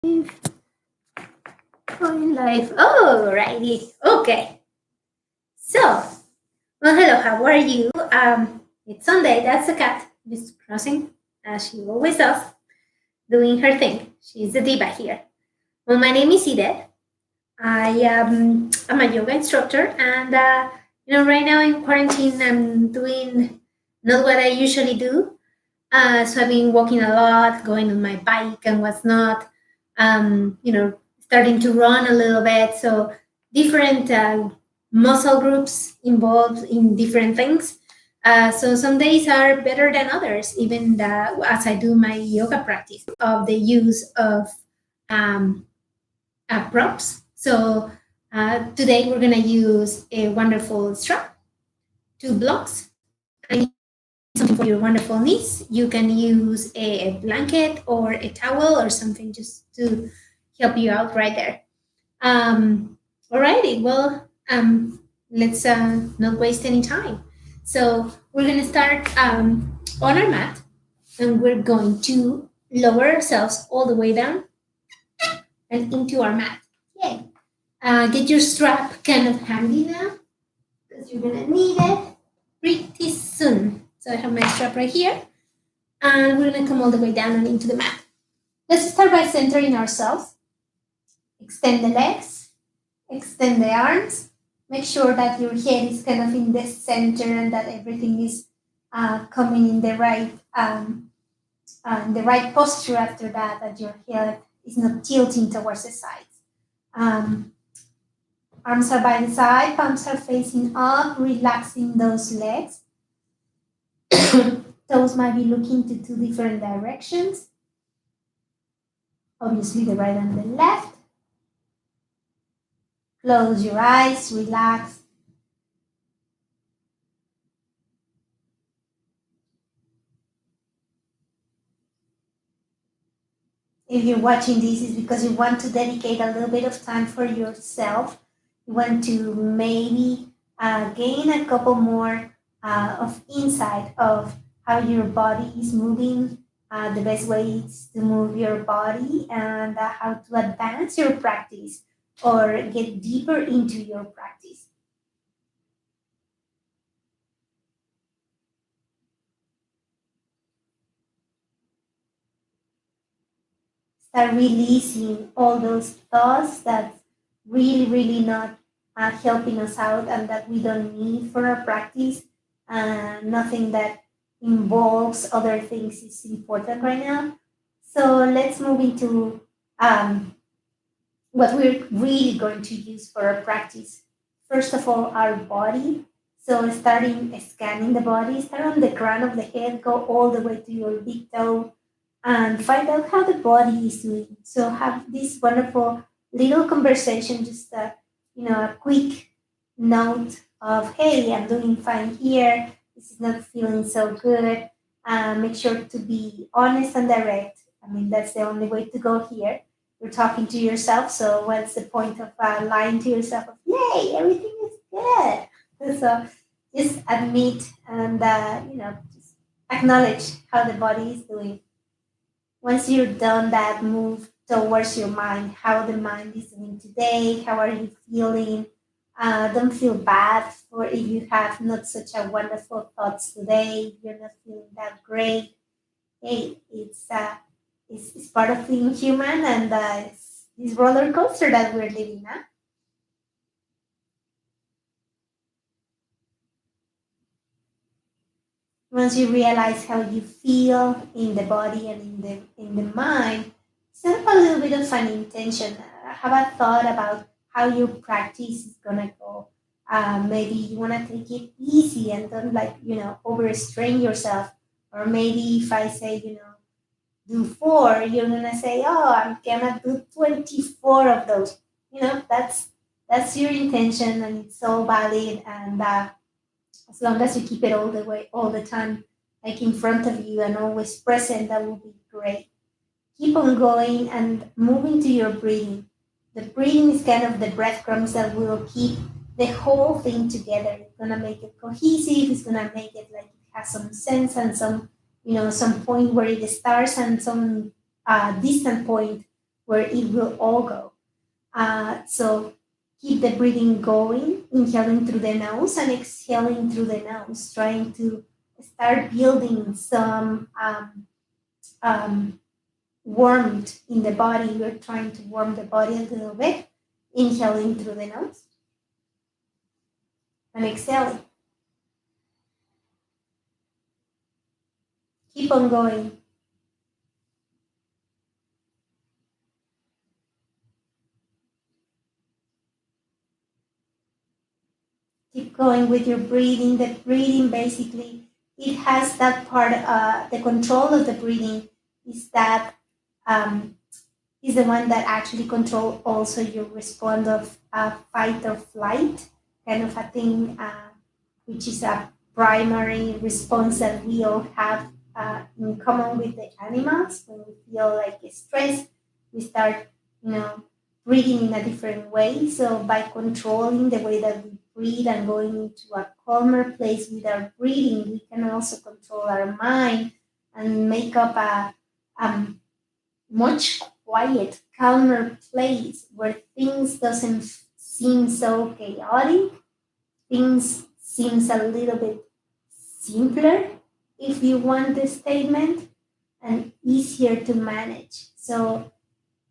Going live. Oh, righty. Okay. So, well, hello. How are you? It's Sunday. That's a cat just crossing, as she always does, doing her thing. She's the diva here. Well, my name is Edith. I'm a yoga instructor, and right now in quarantine, I'm doing not what I usually do. So I've been walking a lot, going on my bike and what's not. Starting to run a little bit. So different muscle groups involved in different things. So some days are better than others, even as I do my yoga practice of the use of um, props. So today we're going to use a wonderful strap, two blocks, and something for your wonderful knees. You can use a blanket or a towel or something just to help you out right there. Alrighty, well, let's not waste any time. So we're going to start on our mat, and we're going to lower ourselves all the way down and into our mat. Yay. Get your strap kind of handy now because you're going to need it pretty soon. So I have my strap right here, and we're going to come all the way down and into the mat. Let's start by centering ourselves. Extend the legs, extend the arms. Make sure that your head is kind of in the center and that everything is coming in the right posture after that. That your head is not tilting towards the sides. Um, Arms are by the side, palms are facing up, relaxing those legs. Toes might be looking to two different directions. Obviously, the right and the left. Close your eyes, relax. If you're watching this, it's because you want to dedicate a little bit of time for yourself. You want to maybe gain a couple more of insight of how your body is moving, the best ways to move your body, and how to advance your practice or get deeper into your practice. Start releasing all those thoughts that really not helping us out and that we don't need for our practice. Nothing that involves other things is important right now. So let's move into what we're really going to use for our practice. First of all, our body. So starting scanning the body, start on the crown of the head, go all the way to your big toe, and find out how the body is doing. So have this wonderful little conversation, just a quick note of, hey, I'm doing fine here. This is not feeling so good. Make sure to be honest and direct. I mean, that's the only way to go here. You're talking to yourself, so what's the point of lying to yourself? Of, yay, everything is good. So just admit and just acknowledge how the body is doing. Once you're done that, move towards your mind, how the mind is doing today, how are you feeling. Don't feel bad for if you have not such a wonderful thoughts today, you're not feeling that great. Hey, it's part of being human, and it's this roller coaster that we're living now. Once you realize how you feel in the body and in the mind, set up a little bit of an intention. Have a thought about how your practice is gonna go. Maybe you wanna take it easy and don't overstrain yourself. Or maybe if I say do four, you're gonna say, oh, I'm gonna do 24 of those. That's your intention and it's so valid, and as long as you keep it all the way, all the time, like in front of you and always present, that will be great. Keep on going and moving to your breathing. The breathing is kind of the breadcrumbs that will keep the whole thing together. It's gonna make it cohesive. It's gonna make it like it has some sense and some point where it starts and some distant point where it will all go. So keep the breathing going, inhaling through the nose and exhaling through the nose, trying to start building some um, warmth in the body. You're trying to warm the body a little bit, inhaling through the nose and exhaling. Keep on going. Keep going with your breathing. The breathing basically, it has that part, the control of the breathing is that um, is the one that actually control also your response of fight or flight kind of a thing, which is a primary response that we all have in common with the animals. When we feel like stress, we start, you know, breathing in a different way. So by controlling the way that we breathe and going into a calmer place with our breathing, we can also control our mind and make up a much quiet, calmer place where things doesn't seem so chaotic. Things seems a little bit simpler, if you want the statement, and easier to manage. So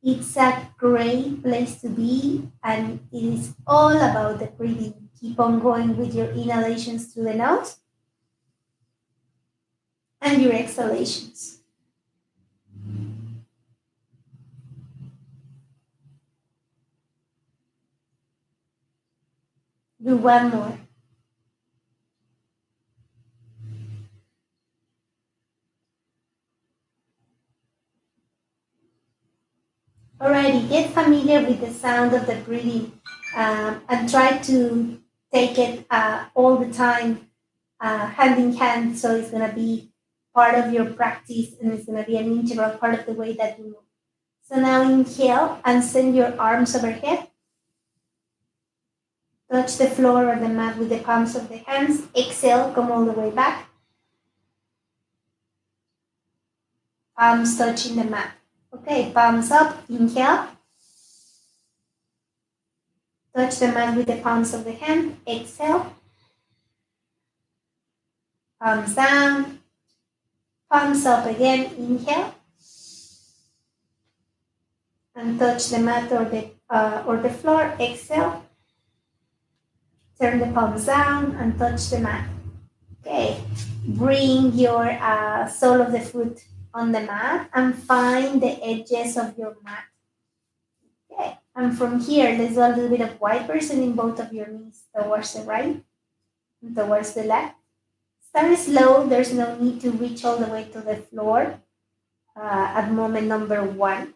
it's a great place to be, and it is all about the breathing. Keep on going with your inhalations through the nose and your exhalations. Do one more. Alrighty, get familiar with the sound of the breathing, and try to take it all the time, hand in hand. So it's going to be part of your practice and it's going to be an integral part of the way that you move. So now inhale and send your arms overhead. Touch the floor or the mat with the palms of the hands. Exhale, come all the way back. Palms touching the mat. Okay, palms up, inhale. Touch the mat with the palms of the hand. Exhale. Palms down. Palms up again. Inhale. And touch the mat or the floor. Exhale. Turn the palms down and touch the mat. Okay. Bring your sole of the foot on the mat and find the edges of your mat. Okay. And from here, let's do a little bit of wide person in both of your knees towards the right and towards the left. Start slow. There's no need to reach all the way to the floor at moment number one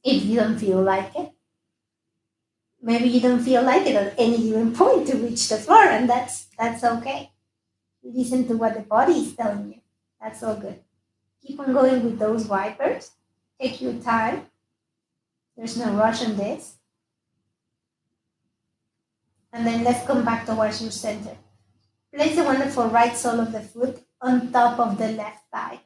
if you don't feel like it. Maybe you don't feel like it at any given point to reach the floor, and that's okay. Listen to what the body is telling you. That's all good. Keep on going with those wipers. Take your time. There's no rush on this. And then let's come back towards your center. Place the wonderful right sole of the foot on top of the left thigh.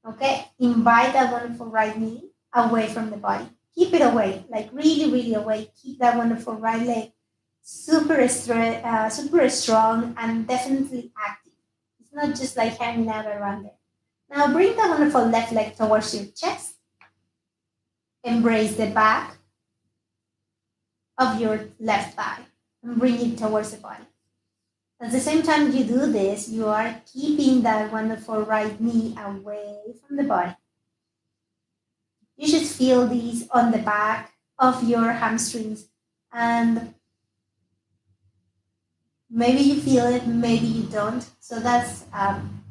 Okay, invite that wonderful right knee away from the body. Keep it away, like really, really away. Keep that wonderful right leg super strong and definitely active. It's not just like hanging out around there. Now bring the wonderful left leg towards your chest. Embrace the back of your left thigh and bring it towards the body. At the same time you do this, you are keeping that wonderful right knee away from the body. You should feel these on the back of your hamstrings, and maybe you feel it, maybe you don't. So that's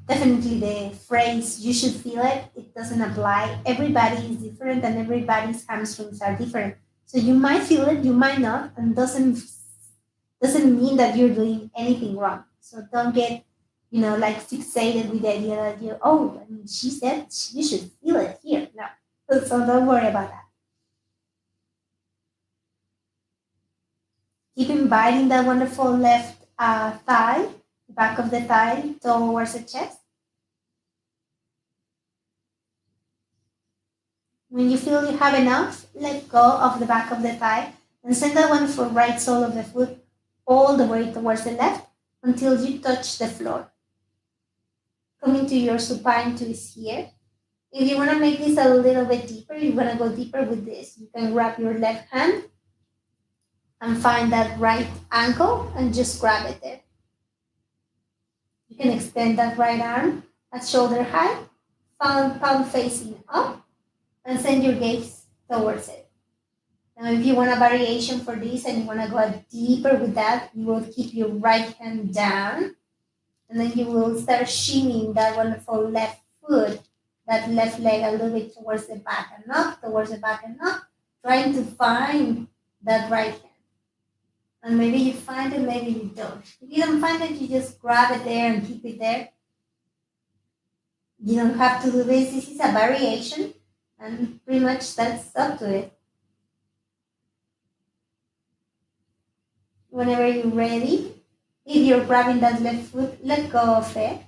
definitely the phrase you should feel it. It doesn't apply. Everybody is different and everybody's hamstrings are different. So you might feel it, you might not, and doesn't mean that you're doing anything wrong. So don't get, like fixated with the idea that she said you should feel it here. No. So don't worry about that. Keep inviting that wonderful left thigh, back of the thigh towards the chest. When you feel you have enough, let go of the back of the thigh and send that one for right sole of the foot all the way towards the left until you touch the floor. Coming to your supine twist here. If you want to make this a little bit deeper, you want to go deeper with this. You can grab your left hand and find that right ankle and just grab it there. You can extend that right arm at shoulder height, palm facing up, and send your gaze towards it. Now, if you want a variation for this and you want to go deeper with that, you will keep your right hand down, and then you will start shimmying that wonderful left foot, that left leg a little bit towards the back and up, towards the back and up, trying to find that right hand. And maybe you find it, maybe you don't. If you don't find it, you just grab it there and keep it there. You don't have to do this. This is a variation, and pretty much that's up to it. Whenever you're ready, if you're grabbing that left foot, let go of it.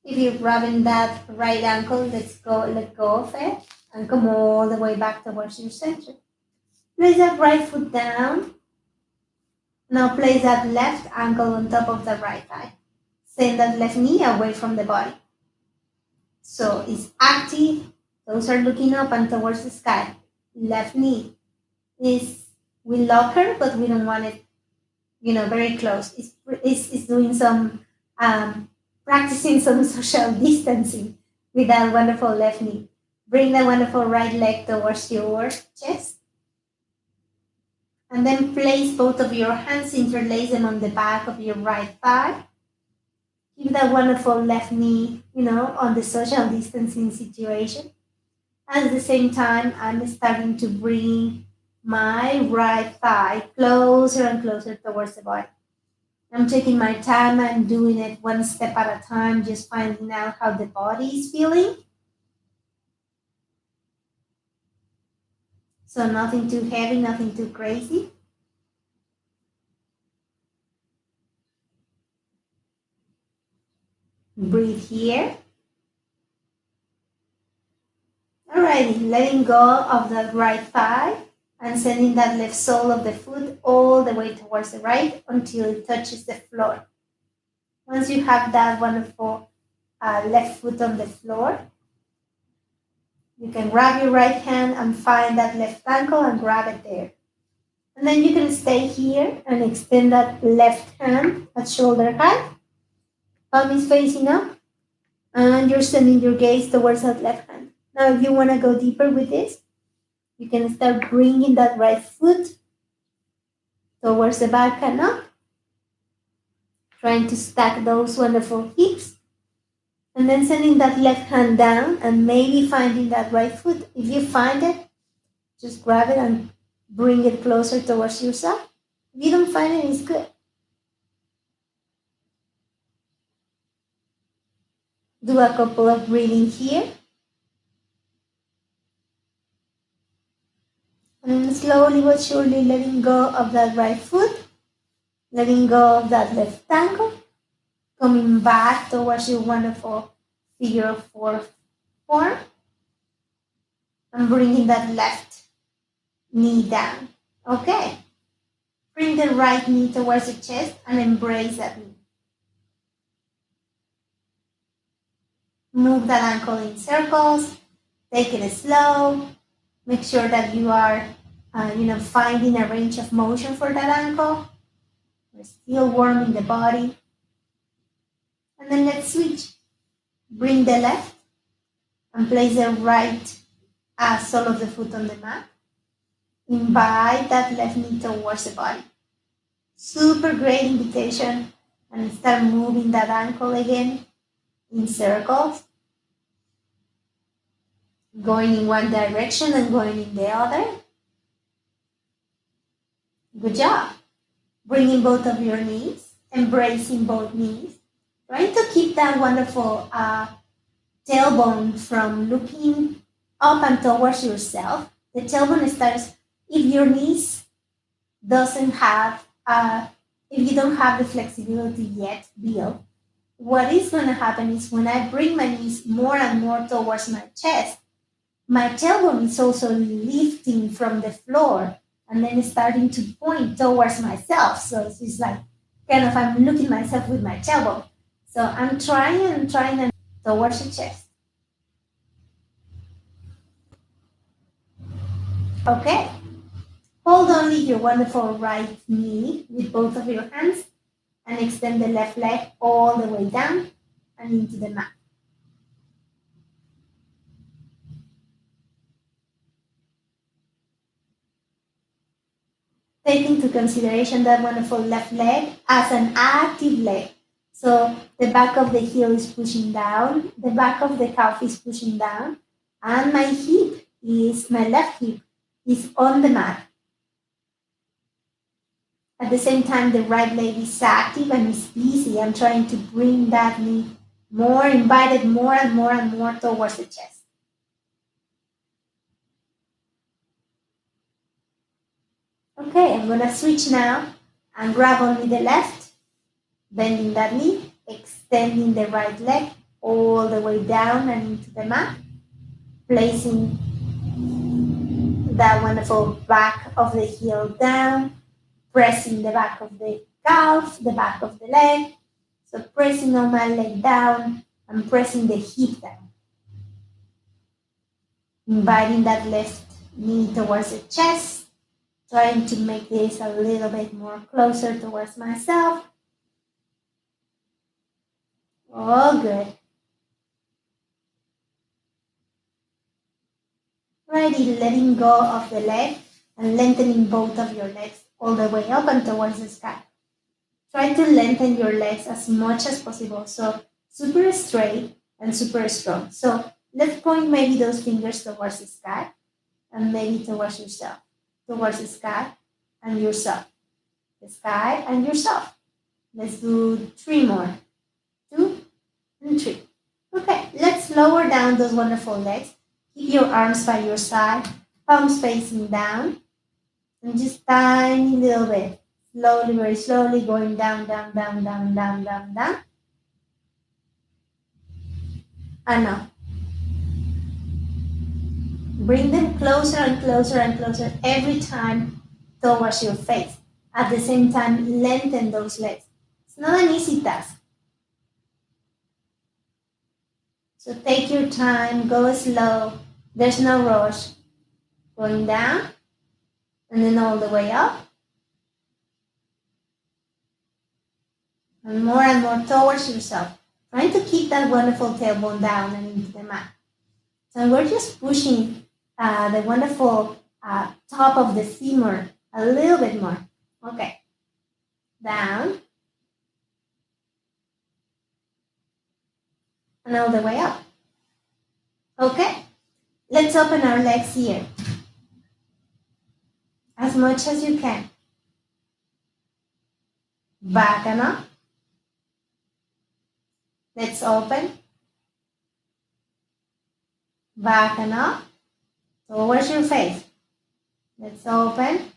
If you're grabbing that right ankle, let go of it, and come all the way back towards your center. Place that right foot down. Now place that left ankle on top of the right thigh. Send that left knee away from the body. So it's active. Toes are looking up and towards the sky. Left knee is, we love her, but we don't want it, very close. It's doing some, practicing some social distancing with that wonderful left knee. Bring the wonderful right leg towards your chest. And then place both of your hands, interlace them on the back of your right thigh. Keep that wonderful left knee, on the social distancing situation. At the same time, I'm starting to bring my right thigh closer and closer towards the body. I'm taking my time and doing it one step at a time, just finding out how the body is feeling. So nothing too heavy, nothing too crazy. Breathe here. Alrighty, letting go of that right thigh and sending that left sole of the foot all the way towards the right until it touches the floor. Once you have that wonderful left foot on the floor, you can grab your right hand and find that left ankle and grab it there. And then you can stay here and extend that left hand at shoulder height. Palm is facing up, and you're sending your gaze towards that left hand. Now, if you want to go deeper with this, you can start bringing that right foot towards the back and up, trying to stack those wonderful hips, and then sending that left hand down and maybe finding that right foot. If you find it, just grab it and bring it closer towards yourself. If you don't find it, it's good. Do a couple of breathing here. And slowly but surely letting go of that right foot, letting go of that left ankle, coming back towards your wonderful figure of four form, and bringing that left knee down. Okay. Bring the right knee towards the chest and embrace that knee. Move that ankle in circles. Take it slow. Make sure that you are, finding a range of motion for that ankle. We're still warming the body. And then let's switch. Bring the left and place the right sole of the foot on the mat. Invite that left knee towards the body. Super great invitation. And start moving that ankle again in circles. Going in one direction and going in the other. Good job. Bringing both of your knees, embracing both knees. Trying to keep that wonderful tailbone from looking up and towards yourself. The tailbone starts, if your knees doesn't have, if you don't have the flexibility yet built, what is going to happen is when I bring my knees more and more towards my chest, My tailbone is also lifting from the floor and then starting to point towards myself. So it's just like kind of I'm looking myself with my tailbone. So I'm trying and towards the chest. Okay. Hold only your wonderful right knee with both of your hands and extend the left leg all the way down and into the mat. Take into consideration that wonderful left leg as an active leg. So the back of the heel is pushing down, the back of the calf is pushing down, and my left hip is on the mat. At the same time, the right leg is active and is busy. I'm trying to bring that knee more, invite it more and more and more towards the chest. Okay, I'm gonna switch now and grab only the left, bending that knee, extending the right leg all the way down and into the mat, placing that wonderful back of the heel down, pressing the back of the calf, the back of the leg. So pressing on my leg down and pressing the hip down. Inviting that left knee towards the chest, trying to make this a little bit more closer towards myself. All good. Ready, letting go of the leg and lengthening both of your legs all the way up and towards the sky. Try to lengthen your legs as much as possible. So super straight and super strong. So let's point maybe those fingers towards the sky and maybe towards yourself. Towards the sky and yourself. The sky and yourself. Let's do 3 more. 2 and 3. Okay, let's lower down those wonderful legs. Keep your arms by your side, palms facing down, and just tiny little bit. Slowly, very slowly, going down, down, down, down, down, down, down. And up. Bring them closer and closer and closer every time towards your face. At the same time, lengthen those legs. It's not an easy task. So take your time, go slow. There's no rush. Going down and then all the way up. And more towards yourself. Trying to keep that wonderful tailbone down and into the mat. So we're just pushing the wonderful top of the femur a little bit more. Okay. Down. And all the way up. Okay. Let's open our legs here. As much as you can. Back and up. Let's open. Back and up. Towards your face. Let's open.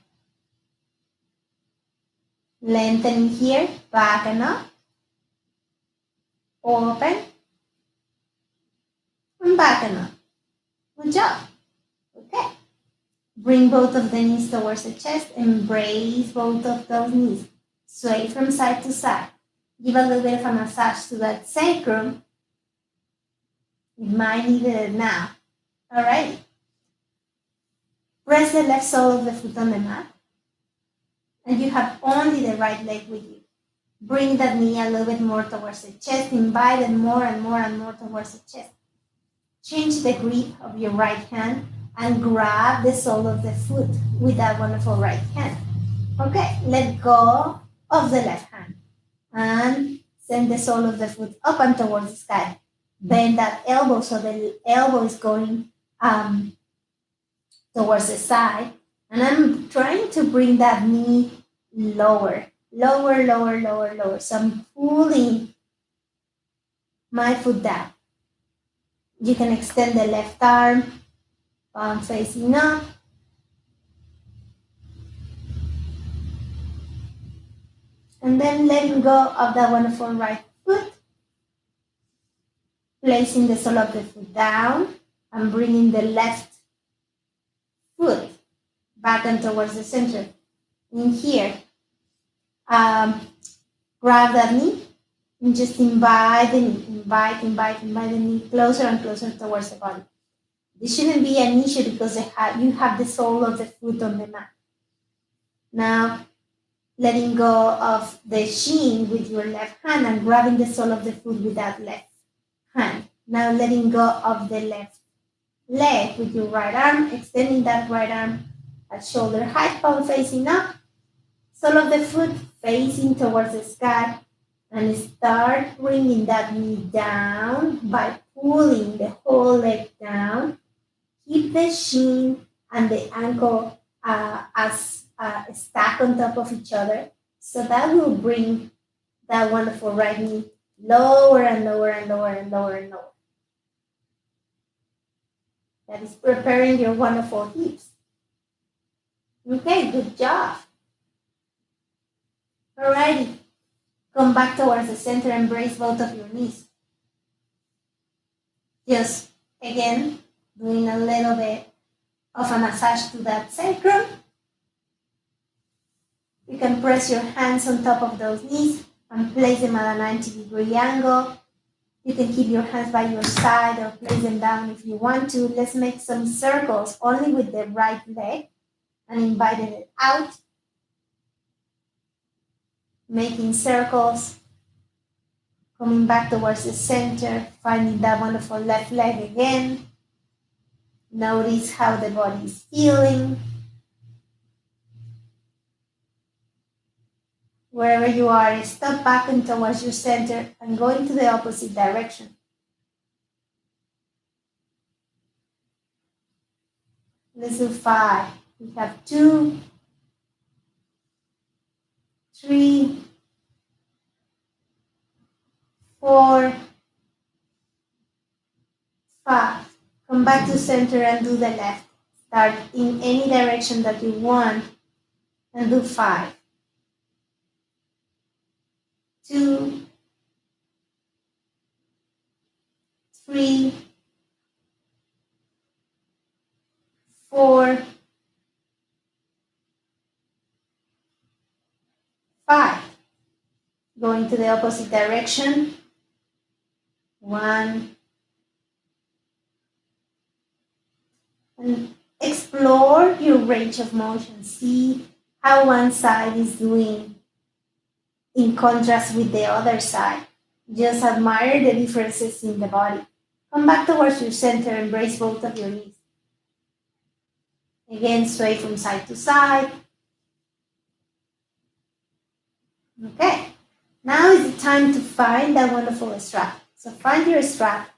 Lengthening here. Back and up. Open. And back and up. Good job. Okay. Bring both of the knees towards the chest. Embrace both of those knees. Sway from side to side. Give a little bit of a massage to that sacrum. You might need it now. All right. Press the left sole of the foot on the mat. And you have only the right leg with you. Bring that knee a little bit more towards the chest. Invite it more and more and more towards the chest. Change the grip of your right hand and grab the sole of the foot with that wonderful right hand. Okay, let go of the left hand and send the sole of the foot up and towards the sky. Bend that elbow so the elbow is going towards the side. And I'm trying to bring that knee lower, lower, lower, lower, lower. So I'm pulling my foot down. You can extend the left arm, palm facing up. And then letting go of that wonderful right foot. Placing the sole of the foot down. and bringing the left foot back and towards the center. In here, grab that knee and just invite the knee, invite the knee closer and closer towards the body. This shouldn't be an issue because you have the sole of the foot on the mat. Now, letting go of the shin with your left hand and grabbing the sole of the foot with that left hand. Now, letting go of the left leg with your right arm, extending that right arm at shoulder height, palm facing up, sole of the foot facing towards the sky, and start bringing that knee down by pulling the whole leg down. Keep the shin and the ankle as stacked on top of each other. So that will bring that wonderful right knee lower and lower and lower and lower and lower. That is preparing your wonderful hips. Okay, good job. Alrighty. Come back towards the center and brace both of your knees. Just, again, doing a little bit of a massage to that sacrum. You can press your hands on top of those knees and place them at a 90-degree angle. You can keep your hands by your side or place them down if you want to. Let's make some circles only with the right leg and invite it out. Making circles, coming back towards the center, finding that wonderful left leg again. Notice how the body is feeling. Wherever you are, step back and towards your center and go into the opposite direction. Let's do 5. We have 2, 3, 4, 5. Come back to center and do the left. Start in any direction that you want and do 5. 2, 3, 4, 5. Going to the opposite direction. 1. And explore your range of motion. See how one side is doing in contrast with the other side. Just admire the differences in the body. Come back towards your center and brace both of your knees. Again, sway from side to side. Okay, now is the time to find that wonderful strap. So find your strap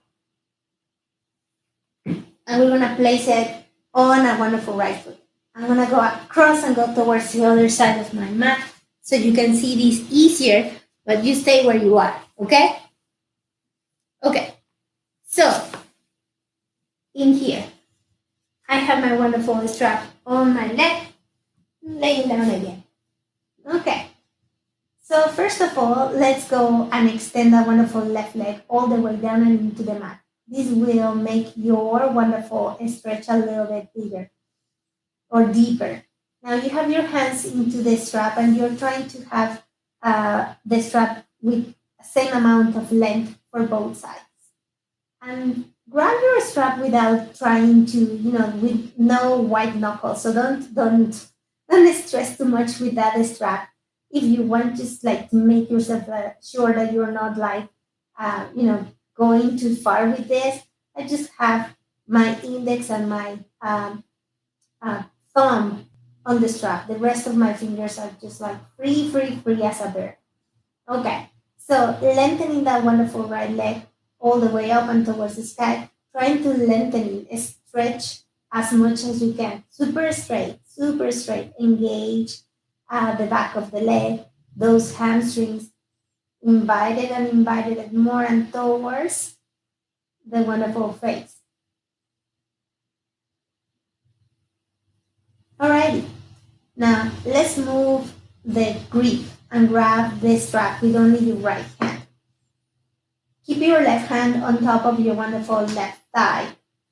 and we're gonna place it on a wonderful right foot. I'm gonna go across and go towards the other side of my mat so you can see this easier, but you stay where you are, okay? Okay, so in here, I have my wonderful strap on my leg, laying down again. Okay, so first of all, let's go and extend that wonderful left leg all the way down and into the mat. This will make your wonderful stretch a little bit bigger or deeper. Now you have your hands into the strap and you're trying to have the strap with the same amount of length for both sides. And grab your strap without trying to, with no white knuckles. So don't stress too much with that strap. If you want, just like to make yourself sure that you're not like, going too far with this. I just have my index and my thumb on the strap. The rest of my fingers are just like free as a bird. Okay, so lengthening that wonderful right leg all the way up and towards the sky, trying to lengthen it, stretch as much as you can. Super straight, engage the back of the leg, those hamstrings, invite it more and towards the wonderful face. Alrighty, now let's move the grip and grab the strap with only your right hand. Keep your left hand on top of your wonderful left thigh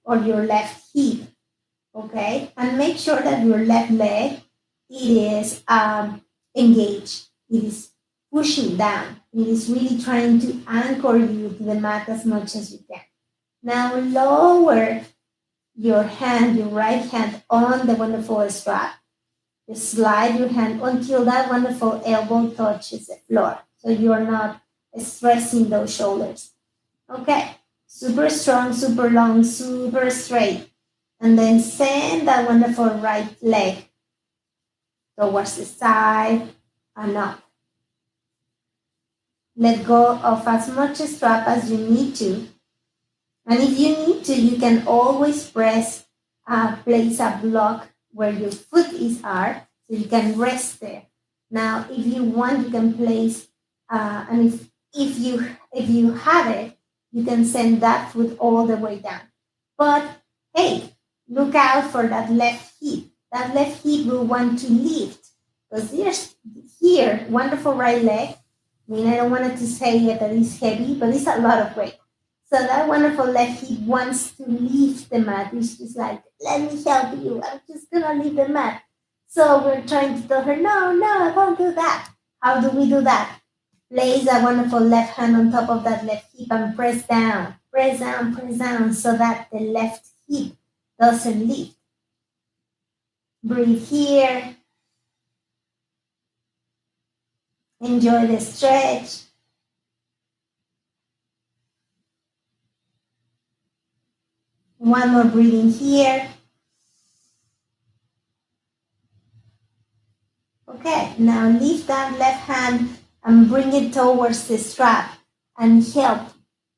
or your left hip, okay? And make sure that your left leg, it is engaged. It is pushing down. It is really trying to anchor you to the mat as much as you can. Now lower your hand, your right hand on the wonderful strap. Just slide your hand until that wonderful elbow touches the floor. So you're not stressing those shoulders. Okay, super strong, super long, super straight. And then send that wonderful right leg towards the side and up. Let go of as much strap as you need to. And if you need to, you can always place a block where your foot is are, so you can rest there. Now, if you want, you can place, and if you have it, you can send that foot all the way down. But hey, look out for that left hip. That left hip will want to lift because there's here wonderful right leg. I mean, I don't want to say that it's heavy, but it's a lot of weight. So that wonderful left hip wants to leave the mat. It's just like, let me help you. I'm just gonna leave the mat. So we're trying to tell her, no, I won't do that. How do we do that? Place that wonderful left hand on top of that left hip and press down, so that the left hip doesn't lift. Breathe here. Enjoy the stretch. One more breathing here. Okay, now lift that left hand and bring it towards the strap and help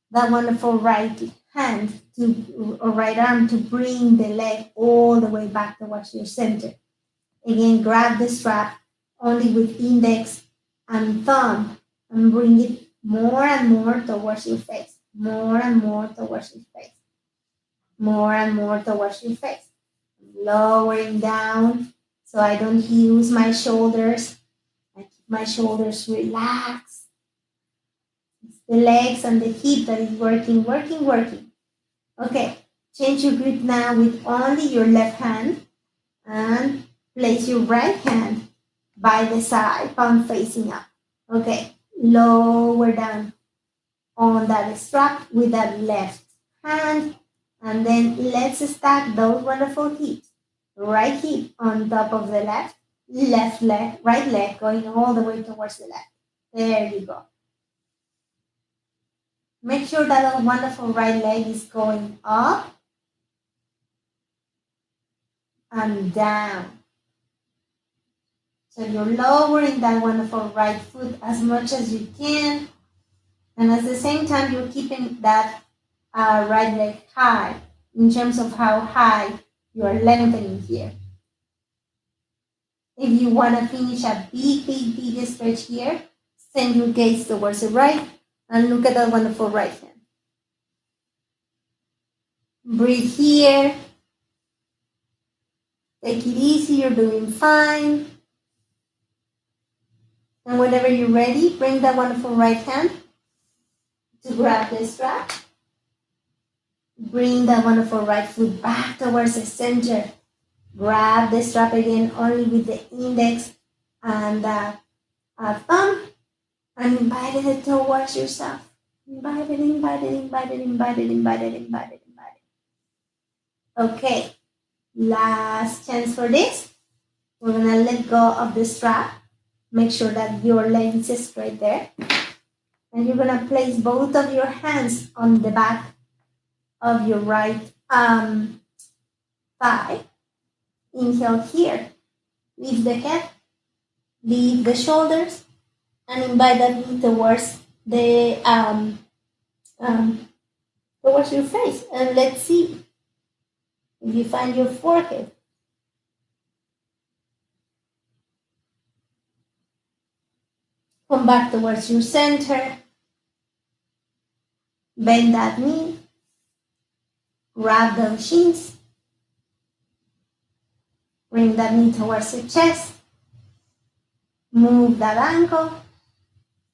that wonderful right hand or right arm to bring the leg all the way back towards your center. Again, grab the strap only with index and thumb and bring it more and more towards your face. More and more towards your face. More and more towards your face. Lowering down so I don't use my shoulders. I keep my shoulders relaxed. It's the legs and the hip that is working. Okay, change your grip now with only your left hand and place your right hand by the side, palm facing up. Okay, lower down on that strap with that left hand. And then let's stack those wonderful hips. Right hip on top of the left leg, right leg going all the way towards the left. There you go. Make sure that our wonderful right leg is going up and down. So you're lowering that wonderful right foot as much as you can. And at the same time, you're keeping that right leg high in terms of how high you are lengthening here. If you want to finish a big stretch here, send your gaze towards the right and look at that wonderful right hand. Breathe here. Take it easy, you're doing fine. And whenever you're ready, bring that wonderful right hand to grab the strap. Bring that wonderful right foot back towards the center. Grab the strap again only with the index and thumb and invite it towards yourself. Invite it. Okay, last chance for this. We're gonna let go of the strap. Make sure that your leg is straight there. And you're gonna place both of your hands on the back of your right thigh. Inhale here. Lift the head, lift the shoulders, and invite that knee towards the towards your face. And let's see if you find your forehead. Come back towards your center. Bend that knee. Grab those shins. Bring that knee towards the chest. Move that ankle.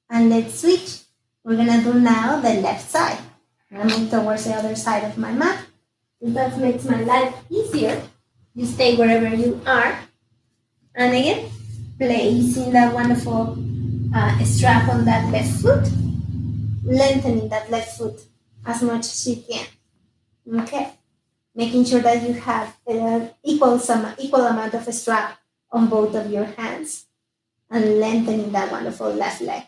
And let's switch. We're gonna do now the left side. I'm gonna move towards the other side of my mat. That makes my life easier. You stay wherever you are. And again, placing that wonderful strap on that left foot, lengthening that left foot as much as you can. Okay, making sure that you have equal amount of strap on both of your hands, and lengthening that wonderful left leg.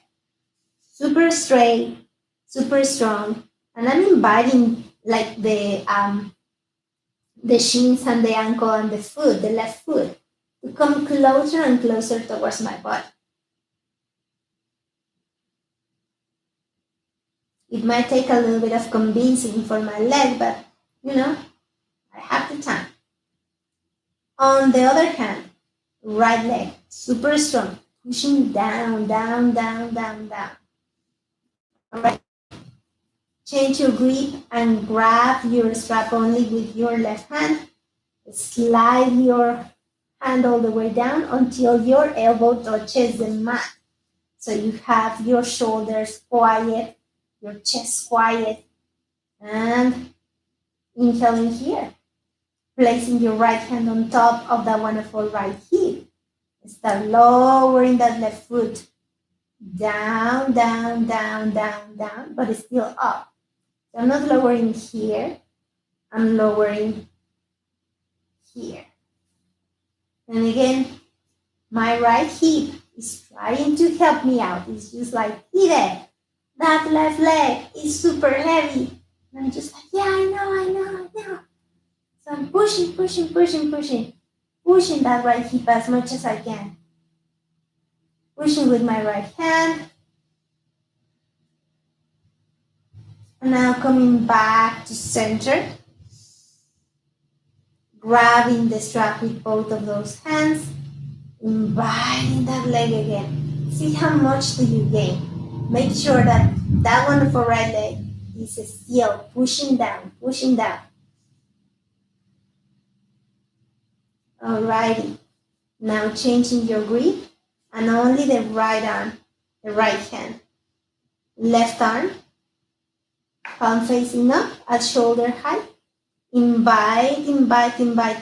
Super straight, super strong, and I'm inviting like the shins and the ankle and the foot, the left foot, to come closer and closer towards my body. It might take a little bit of convincing for my leg, but I have the time. On the other hand, right leg, super strong, pushing down, down, down, down, down. All right. Change your grip and grab your strap only with your left hand. Slide your hand all the way down until your elbow touches the mat. So you have your shoulders quiet, your chest quiet, and inhaling here. Placing your right hand on top of that wonderful right hip. Start lowering that left foot. Down, down, down, down, down, but it's still up. So I'm not lowering here. I'm lowering here. And again, my right hip is trying to help me out. It's just like, Edith, that left leg is super heavy. And I'm just like, yeah, I know. So I'm pushing that right hip as much as I can. Pushing with my right hand. And now coming back to center. Grabbing the strap with both of those hands. Inviting that leg again. See how much do you gain. Make sure that that wonderful right leg is still pushing down. Alrighty. Now changing your grip and only the right arm, the right hand. Left arm, palm facing up at shoulder height. Invite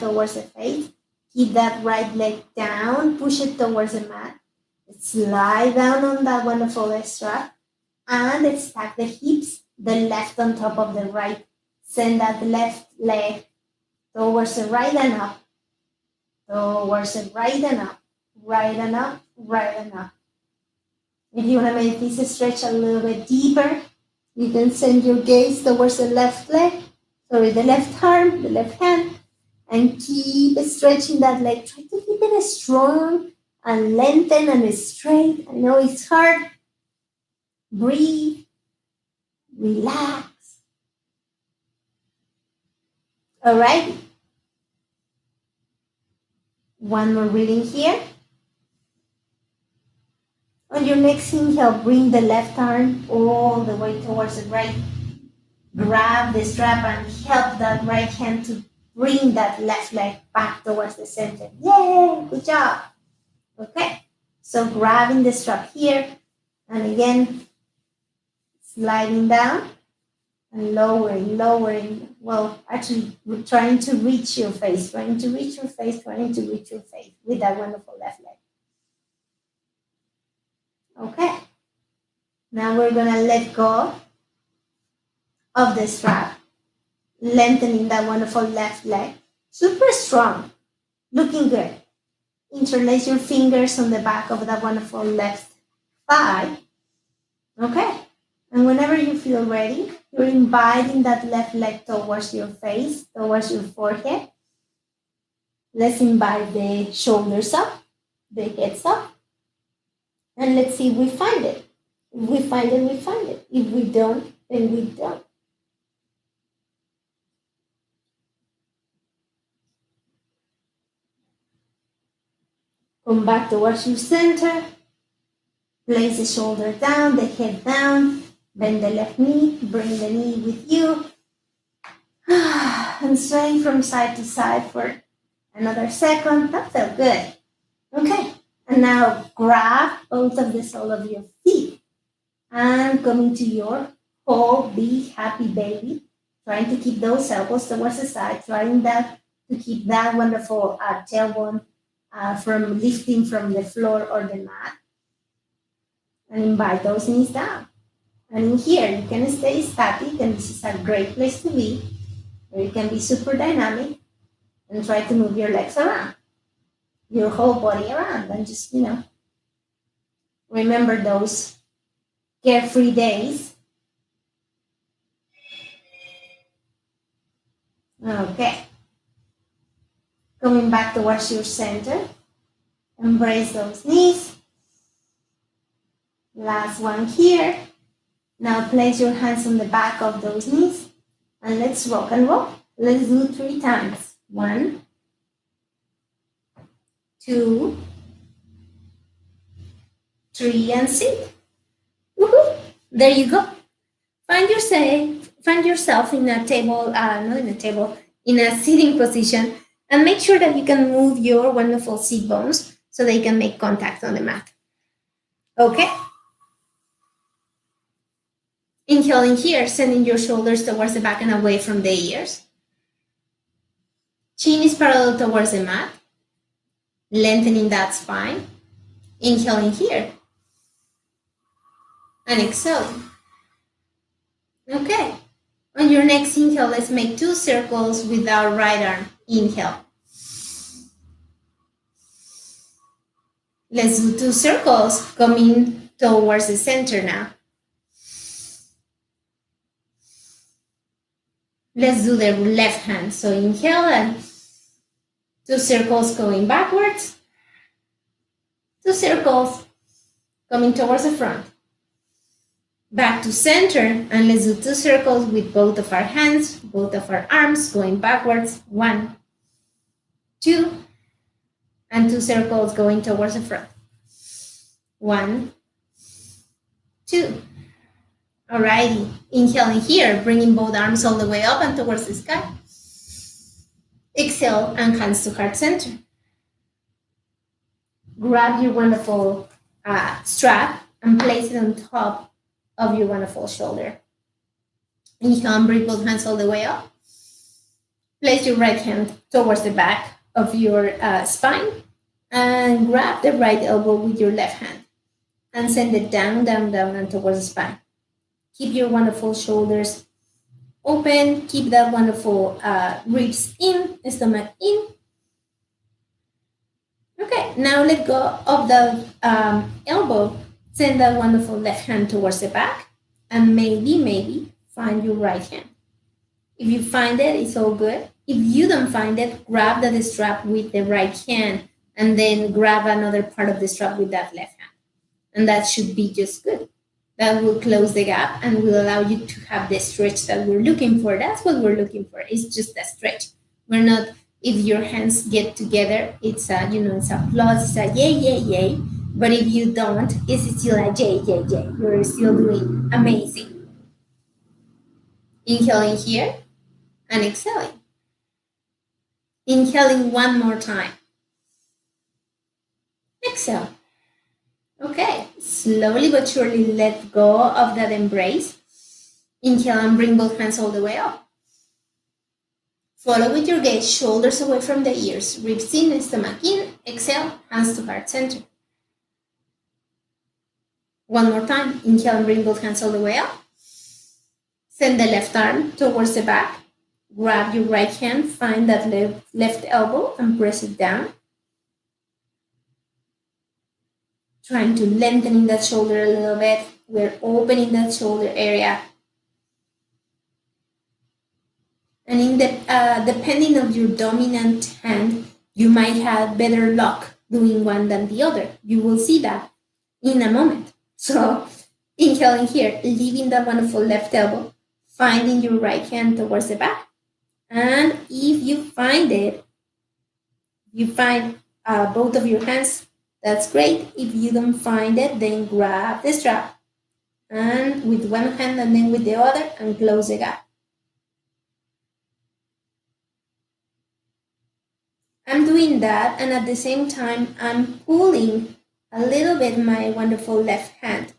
towards the face. Keep that right leg down, push it towards the mat. Slide down on that wonderful strap and stack the hips, the left on top of the right. Send that left leg towards the right and up. Towards the right and up, right and up, right and up. If you want to make this stretch a little bit deeper, you can send your gaze towards the left leg, the left arm, the left hand, and keep stretching that leg. Try to keep it strong and lengthen and straight. I know it's hard. Breathe, relax. All right. One more breathing here. On your next inhale, bring the left arm all the way towards the right. Grab the strap and help that right hand to bring that left leg back towards the center. Yay, good job. Okay, so grabbing the strap here and again, sliding down and lowering. Well, actually, we're trying to reach your face with that wonderful left leg. Okay, now we're gonna let go of the strap, lengthening that wonderful left leg. Super strong, looking good. Interlace your fingers on the back of that wonderful left thigh. Okay, and whenever you feel ready, you're inviting that left leg towards your face, towards your forehead. Let's invite the shoulders up, the heads up, and let's see if we find it. If we find it, we find it. If we don't, then we don't. Come back towards your center. Place the shoulder down, the head down. Bend the left knee. Bring the knee with you. And sway from side to side for another second. That felt good. Okay. And now grab both of the sole of your feet and come into your whole be happy baby trying to keep those elbows towards the side, trying that to keep that wonderful tailbone from lifting from the floor or the mat, and invite those knees down. And in here, you can stay static, and this is a great place to be, where you can be super dynamic and try to move your legs around, your whole body around, and just, remember those carefree days. Okay. Coming back towards your center. Embrace those knees. Last one here. Now place your hands on the back of those knees and let's rock and roll. Let's do 3 times. 1, 2, 3, and sit. Woohoo! There you go. Find yourself in a table, in a sitting position, and make sure that you can move your wonderful seat bones so they can make contact on the mat. Okay? Inhaling here, sending your shoulders towards the back and away from the ears. Chin is parallel towards the mat, lengthening that spine. Inhaling here. And exhaling. Okay. On your next inhale, let's make 2 circles with our right arm. Inhale. Let's do 2 circles coming towards the center now. Let's do the left hand. So inhale and 2 circles going backwards. 2 circles coming towards the front. Back to center, and let's do 2 circles with both of our hands, both of our arms going backwards. 1, 2, and 2 circles going towards the front. 1, 2. Alrighty, inhaling here, bringing both arms all the way up and towards the sky. Exhale and hands to heart center. Grab your wonderful strap and place it on top of your wonderful shoulder. Inhale and bring both hands all the way up. Place your right hand towards the back of your spine and grab the right elbow with your left hand and send it down, down, down and towards the spine. Keep your wonderful shoulders open. Keep that wonderful ribs in, stomach in. Okay, now let go of the elbow. Send that wonderful left hand towards the back and maybe find your right hand. If you find it, it's all good. If you don't find it, grab the strap with the right hand and then grab another part of the strap with that left hand. And that should be just good. That will close the gap and will allow you to have the stretch that we're looking for. That's what we're looking for. It's just a stretch. We're not, if your hands get together, it's a, it's a applause, it's a yay, yay, yay. But if you don't, it's still a J, J, J. You're still doing amazing. Inhaling here and exhaling. Inhaling one more time. Exhale. Okay, slowly but surely let go of that embrace. Inhale and bring both hands all the way up. Follow with your gaze, shoulders away from the ears, ribs in, stomach in. Exhale, hands to heart center. One more time. Inhale and bring both hands all the way up. Send the left arm towards the back. Grab your right hand, find that left elbow and press it down. Trying to lengthen that shoulder a little bit. We're opening that shoulder area. And in the depending on your dominant hand, you might have better luck doing one than the other. You will see that in a moment. So inhaling here, leaving that wonderful left elbow, finding your right hand towards the back. And if you find it, you find both of your hands, that's great. If you don't find it, then grab the strap and with one hand and then with the other and close the gap. I'm doing that, and at the same time, I'm pulling a little bit my wonderful left hand.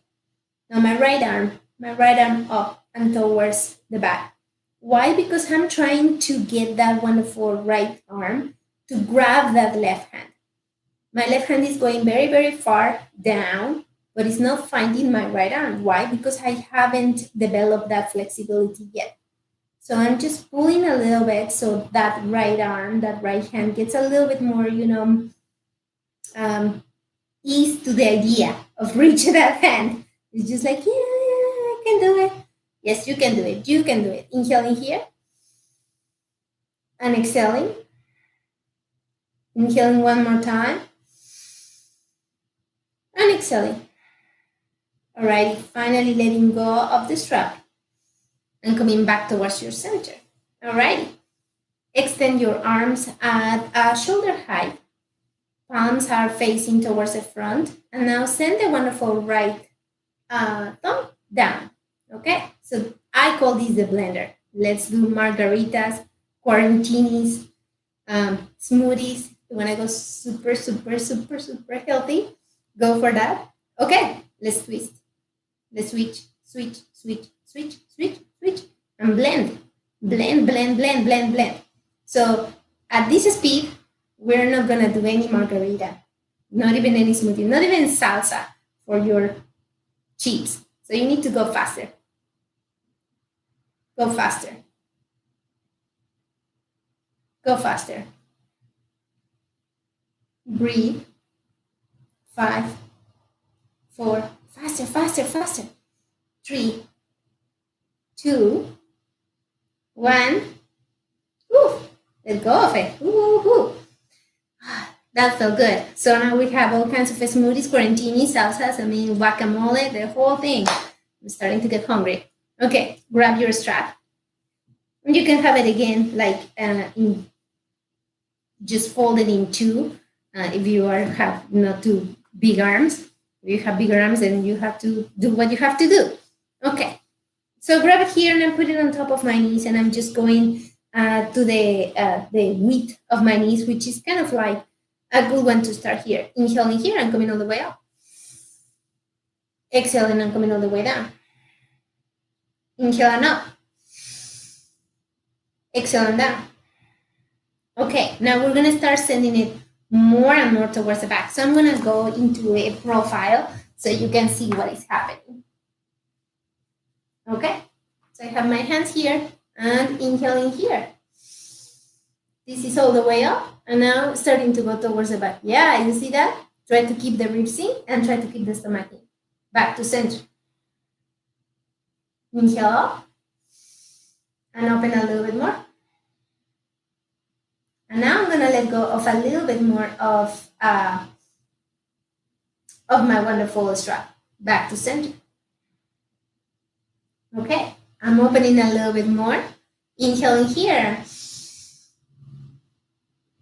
Now my right arm up and towards the back. Why? Because I'm trying to get that wonderful right arm to grab that left hand. My left hand is going very, very far down, but it's not finding my right arm. Why? Because I haven't developed that flexibility yet. So I'm just pulling a little bit so that right arm, that right hand gets a little bit more, um, ease to the idea of reaching that hand. It's just like, yeah, I can do it. Yes, you can do it. You can do it. Inhaling here and exhaling. Inhaling one more time and exhaling. Alrighty, finally letting go of the strap and coming back towards your center. Alrighty, extend your arms at shoulder height. Palms are facing towards the front. And now send the wonderful right thumb down. Okay, so I call this the blender. Let's do margaritas, quarantinis, smoothies. You want to go super, super, super, super healthy? Go for that. Okay, let's twist. Let's switch, switch, switch, switch, switch, switch, and blend. Blend, blend, blend, blend, blend. So at this speed, we're not gonna do any margarita, not even any smoothie, not even salsa for your chips. So you need to go faster. Go faster. Go faster. Breathe. 5, 4, faster, faster, faster. 3, 2, 1. Woo! Let go of it. Woo, woo. That felt good. So now we have all kinds of smoothies, quarantini, salsas, guacamole, the whole thing. I'm starting to get hungry. Okay, grab your strap. And you can have it again, like just folded in two. If you have not too big arms. If you have bigger arms, then you have to do what you have to do. Okay, so grab it here and I put it on top of my knees, and I'm just going to the width of my knees, which is kind of like a good one to start here. Inhaling here and coming all the way up. Exhaling and coming all the way down. Inhale and up. Exhale and down. Okay, now we're gonna start sending it more and more towards the back. So I'm gonna go into a profile so you can see what is happening. Okay, so I have my hands here and inhaling here. This is all the way up and now starting to go towards the back. Yeah, you see that? Try to keep the ribs in and try to keep the stomach in. Back to center. Inhale up and open a little bit more. And now I'm gonna let go of a little bit more of my wonderful strap. Back to center. Okay, I'm opening a little bit more. Inhaling here.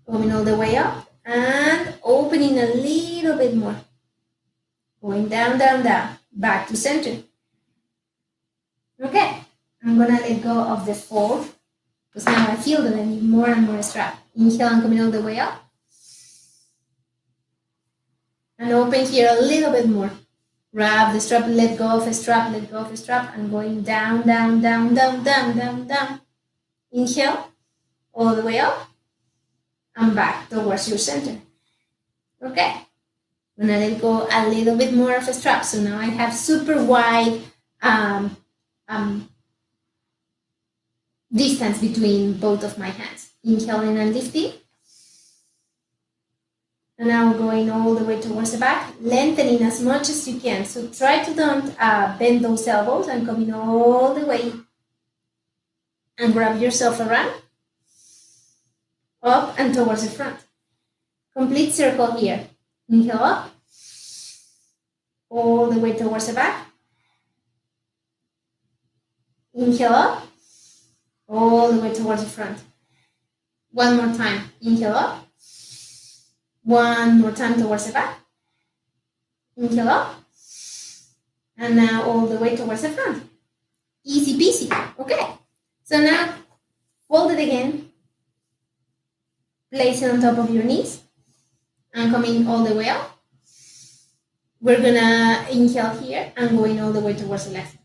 Going all the way up and opening a little bit more. Going down, down, down. Back to center. Okay, I'm gonna let go of the fold because now I feel that I need more and more strap. Inhale and coming all the way up. And open here a little bit more. Grab the strap, let go of the strap, let go of the strap, and going down, down, down, down, down, down, down. Inhale, all the way up, and back towards your center. Okay, I'm gonna let go a little bit more of the strap. So now I have super wide distance between both of my hands. Inhaling and lifting. And now going all the way towards the back, lengthening as much as you can. So try to don't bend those elbows and coming all the way and grab yourself around, up and towards the front. Complete circle here. Inhale up, all the way towards the back. Inhale up, all the way towards the front. One more time. Inhale up. One more time towards the back. Inhale up. And now all the way towards the front. Easy peasy. Okay. So now fold it again. Place it on top of your knees. And coming all the way up. We're gonna inhale here and going all the way towards the left.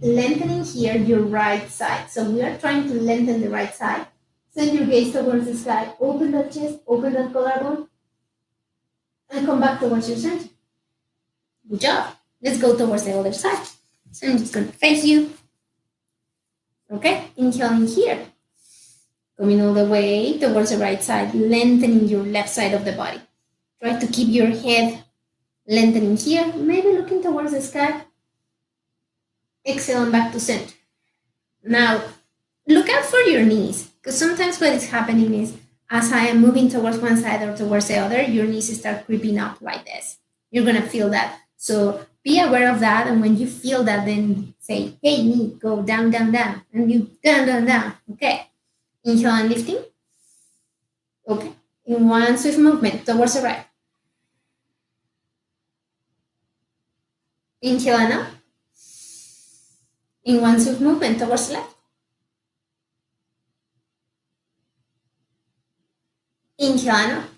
lengthening here your right side. So we are trying to lengthen the right side. Send your gaze towards the sky. Open that chest, open that collarbone, and come back towards your center. Good job. Let's go towards the other side. So I'm just going to face you. Okay, inhaling here. Coming all the way towards the right side, lengthening your left side of the body. Try to keep your head lengthening here, maybe looking towards the sky. Exhale and back to center. Now, look out for your knees, because sometimes what is happening is as I am moving towards one side or towards the other, your knees start creeping up like this. You're going to feel that. So be aware of that. And when you feel that, then say, hey, knee, go down, down, down. And you down, down, down. Okay. Inhale and lifting. Okay. In one swift movement towards the right. Inhale and up. In one swift movement towards the left. Inhale and up.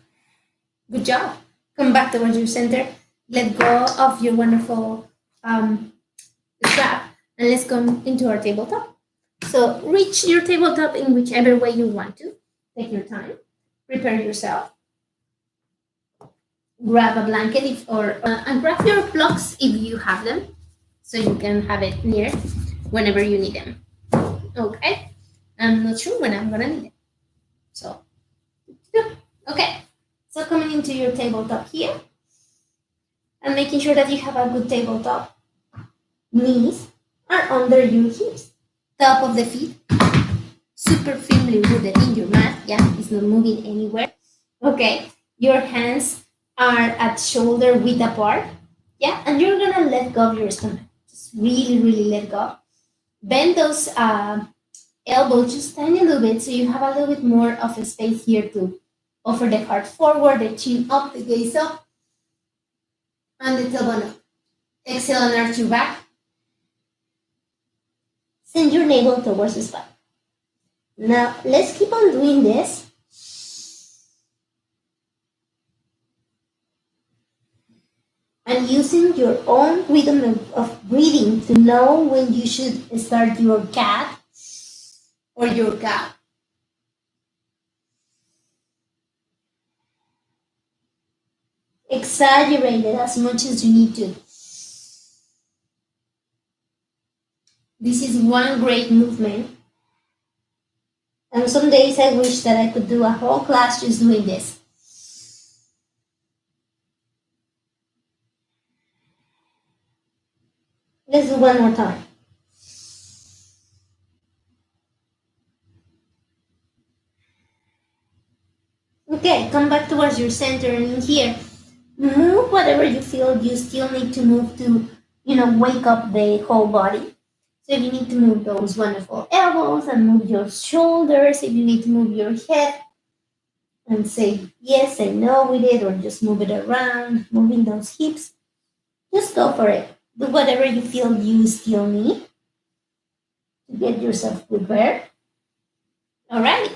Good job. Come back towards your center. Let go of your wonderful strap. And let's go into our tabletop. So reach your tabletop in whichever way you want to. Take your time. Prepare yourself. Grab a blanket and grab your blocks if you have them, so you can have it near whenever you need them. Okay, I'm not sure when I'm gonna need it. So, okay. So coming into your tabletop here, and making sure that you have a good tabletop. Knees are under your hips. Top of the feet super firmly rooted in your mat. Yeah, it's not moving anywhere. Okay, your hands are at shoulder width apart. Yeah, and you're gonna let go of your stomach. Just really, really let go. Bend those elbows just tiny little bit so you have a little bit more of a space here to offer the heart forward, the chin up, the gaze up, and the tailbone up. Exhale and arch your back. Send your navel towards the spine. Now, let's keep on doing this. And using your own rhythm of breathing to know when you should start your cat or your cow. Exaggerate it as much as you need to. This is one great movement. And some days I wish that I could do a whole class just doing this. Let's do one more time. Okay, come back towards your center and in here. Move whatever you feel you still need to move to, wake up the whole body. So if you need to move those wonderful elbows and move your shoulders, if you need to move your head and say yes, say no with it, or just move it around, moving those hips, just go for it. Do whatever you feel you still need to get yourself prepared. Alrighty.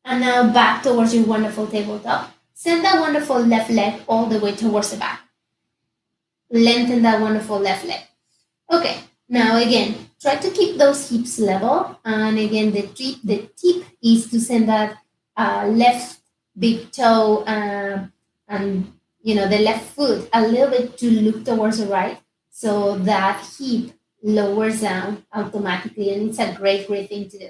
And now back towards your wonderful tabletop. Send that wonderful left leg all the way towards the back. Lengthen that wonderful left leg. Okay, now again, try to keep those hips level. And again, the tip is to send that left big toe and the left foot a little bit to look towards the right. So that hip lowers down automatically. And it's a great thing to do.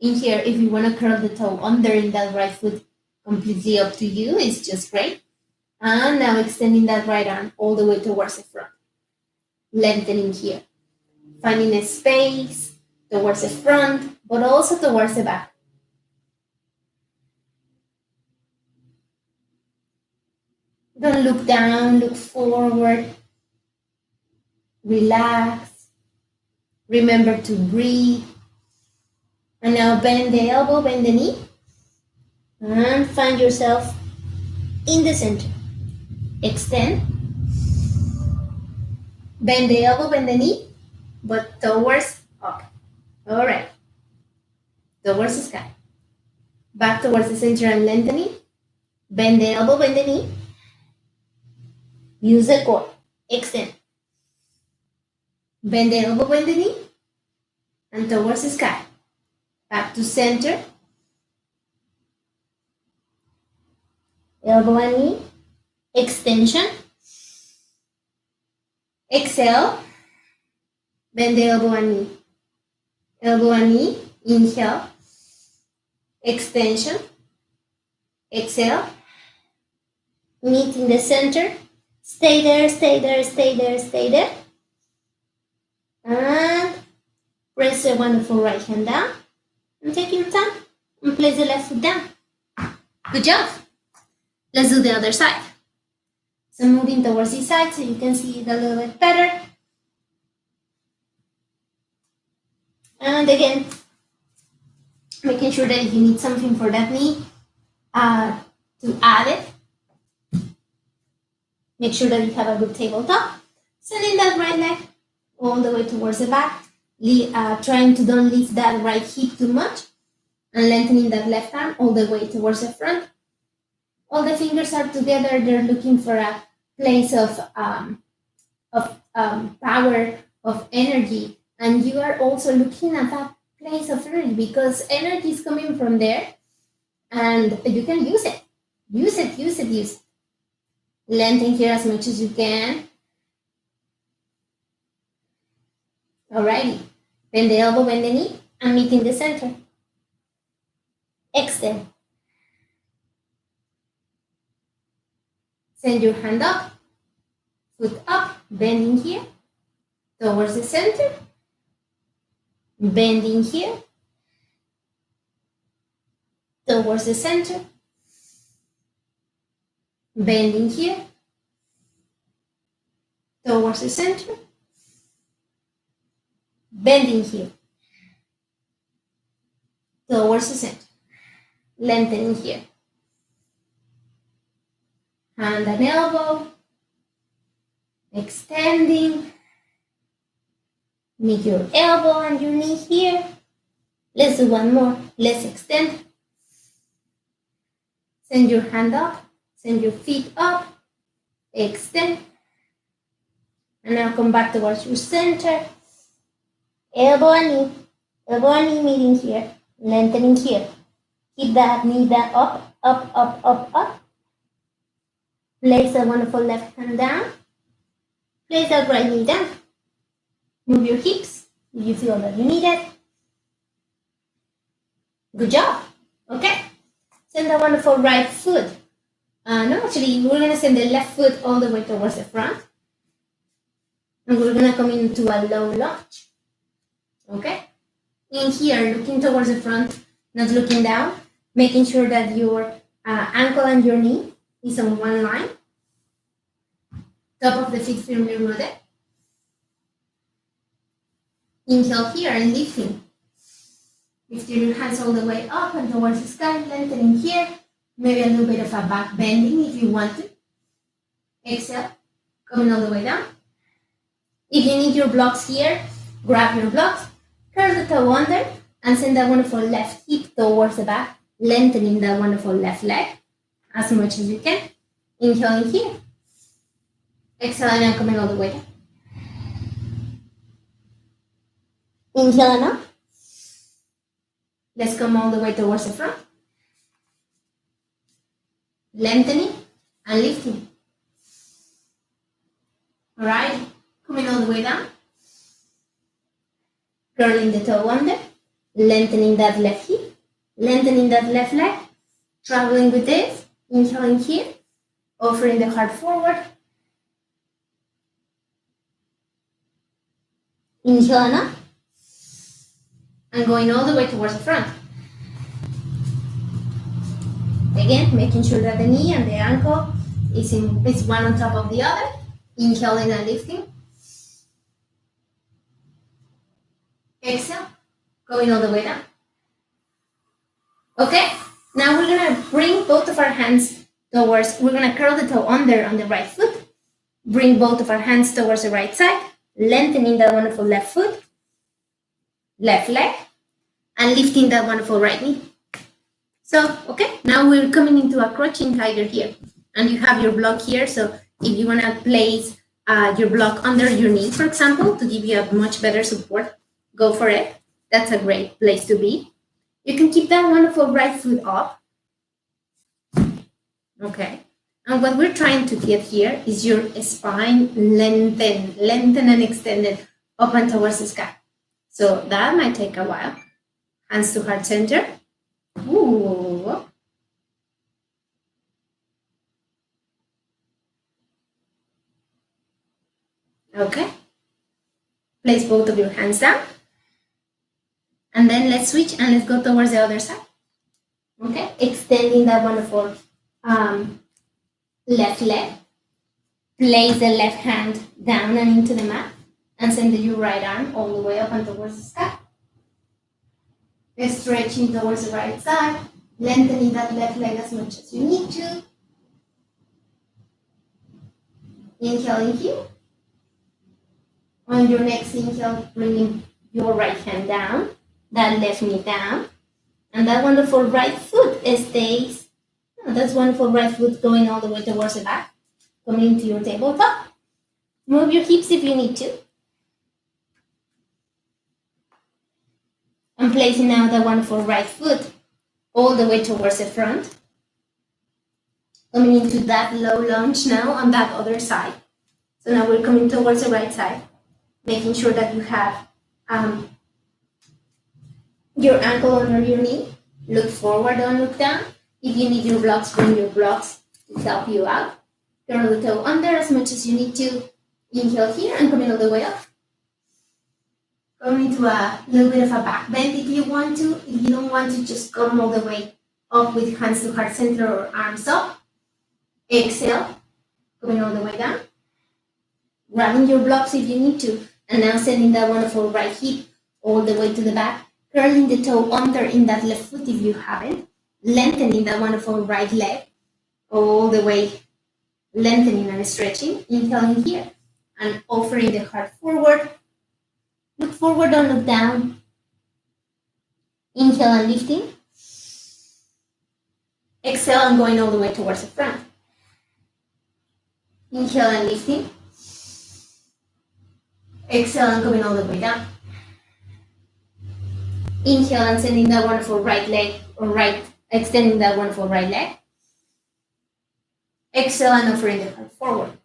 In here, if you want to curl the toe under in that right foot, completely up to you. It's just great. And now extending that right arm all the way towards the front. Lengthening here. Finding a space towards the front, but also towards the back. Don't look down, look forward. Relax. Remember to breathe. And now bend the elbow, bend the knee. And find yourself in the center. Extend. Bend the elbow, bend the knee, but towards up. All right. Towards the sky. Back towards the center and lengthening. Bend the elbow, bend the knee. Use the core. Extend. Bend the elbow, bend the knee. and towards the sky. Back to center. Elbow and knee. Extension. Exhale. Bend the elbow and knee. Elbow and knee. Inhale. Extension. Exhale. Meet in the center. Stay there, stay there, stay there, stay there. And press the wonderful right hand down. And take your time. And place the left foot down. Good job. Let's do the other side. So moving towards this side so you can see it a little bit better. And again, making sure that if you need something for that knee, to add it. Make sure that you have a good tabletop. Sending that right leg all the way towards the back. Trying to don't lift that right hip too much. And lengthening that left arm all the way towards the front. All the fingers are together. They're looking for a place of power, of energy. And you are also looking at that place of energy because energy is coming from there. And you can use it. Use it, use it, use it. Lengthen here as much as you can. Alrighty. Bend the elbow, bend the knee, and meet in the center. Extend. Send your hand up, foot up, bending here, towards the center. Bending here, towards the center. Bending here, towards the center. Bending here, towards the center. Lengthening here. Hand and elbow. Extending. Meet your elbow and your knee here. Let's do one more. Let's extend. Send your hand up. Send your feet up. Extend. And now come back towards your center. Elbow and knee. Elbow and knee meeting here. Lengthening here. Keep that knee back up, up, up, up, up. Place the wonderful left hand down. Place that right knee down. Move your hips if you feel that you need it. Good job. Okay. Send the wonderful right foot. No, actually, we're going to send the left foot all the way towards the front. And we're going to come into a low lunge. Okay. In here, looking towards the front, not looking down. Making sure that your ankle and your knee is on one line. Top of the feet firmly rooted. Inhale here and lifting. Lifting your hands all the way up and towards the sky, lengthening here. Maybe a little bit of a back bending if you want to. Exhale, coming all the way down. If you need your blocks here, grab your blocks, curl the toe under, and send that wonderful left hip towards the back, lengthening that wonderful left leg as much as you can. Inhaling here. Exhaling and coming all the way down. Inhaling up. Let's come all the way towards the front. Lengthening and lifting. Alright, coming all the way down. Curling the toe under. Lengthening that left hip. Lengthening that left leg. Traveling with this. Inhaling here. Offering the heart forward. Inhaling up. And going all the way towards the front. Again, making sure that the knee and the ankle is one on top of the other. Inhaling and lifting. Exhale. Going all the way down. Okay, now we're going to bring both of our hands towards, we're going to curl the toe under on the right foot. Bring both of our hands towards the right side. Lengthening that wonderful left foot. Left leg. And lifting that wonderful right knee. So, okay, now we're coming into a crouching tiger here. And you have your block here. So if you want to place your block under your knee, for example, to give you a much better support, go for it. That's a great place to be. You can keep that wonderful right foot up. Okay. And what we're trying to get here is your spine lengthen and extended up and towards the sky. So that might take a while. Hands to heart center. Ooh. Okay. Place both of your hands down. And then let's switch and let's go towards the other side. Okay. Extending that wonderful left leg. Place the left hand down and into the mat. And send your right arm all the way up and towards the sky. Stretching towards the right side. Lengthening that left leg as much as you need to. Inhaling here. On your next inhale, bringing your right hand down, that left knee down, and that wonderful right foot stays. That's wonderful right foot going all the way towards the back, coming into your tabletop. Move your hips if you need to. And placing now that wonderful right foot all the way towards the front. Coming into that low lunge now on that other side. So now we're coming towards the right side. Making sure that you have your ankle under your knee. Look forward, don't look down. If you need your blocks, bring your blocks to help you out. Curl the toe under as much as you need to. Inhale here and coming all the way up. Going into a little bit of a back bend if you want to. If you don't want to, just come all the way up with hands to heart center or arms up. Exhale, coming all the way down. Grabbing your blocks if you need to. And now sending that wonderful right hip all the way to the back. Curling the toe under in that left foot if you haven't. Lengthening that wonderful right leg all the way. Lengthening and stretching. Inhaling here. And offering the heart forward. Look forward, don't look down. Inhale and lifting. Exhale and going all the way towards the front. Inhale and lifting. Exhale and coming all the way down. Inhale and sending that wonderful right leg or extending that wonderful right leg. Exhale and offering the heart forward.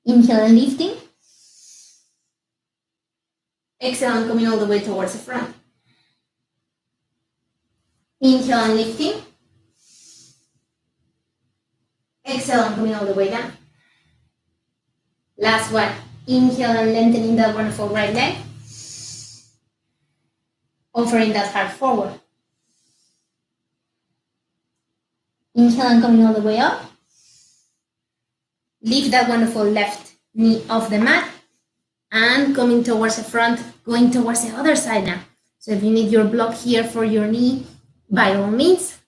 Inhale and lifting. Exhale and coming all the way towards the front. Inhale and lifting. Exhale and coming all the way down. Last one. Inhale and lengthening that wonderful right leg. Offering that heart forward. Inhale and coming all the way up. Lift that wonderful left knee off the mat. And coming towards the front, going towards the other side now. So if you need your block here for your knee, by all means.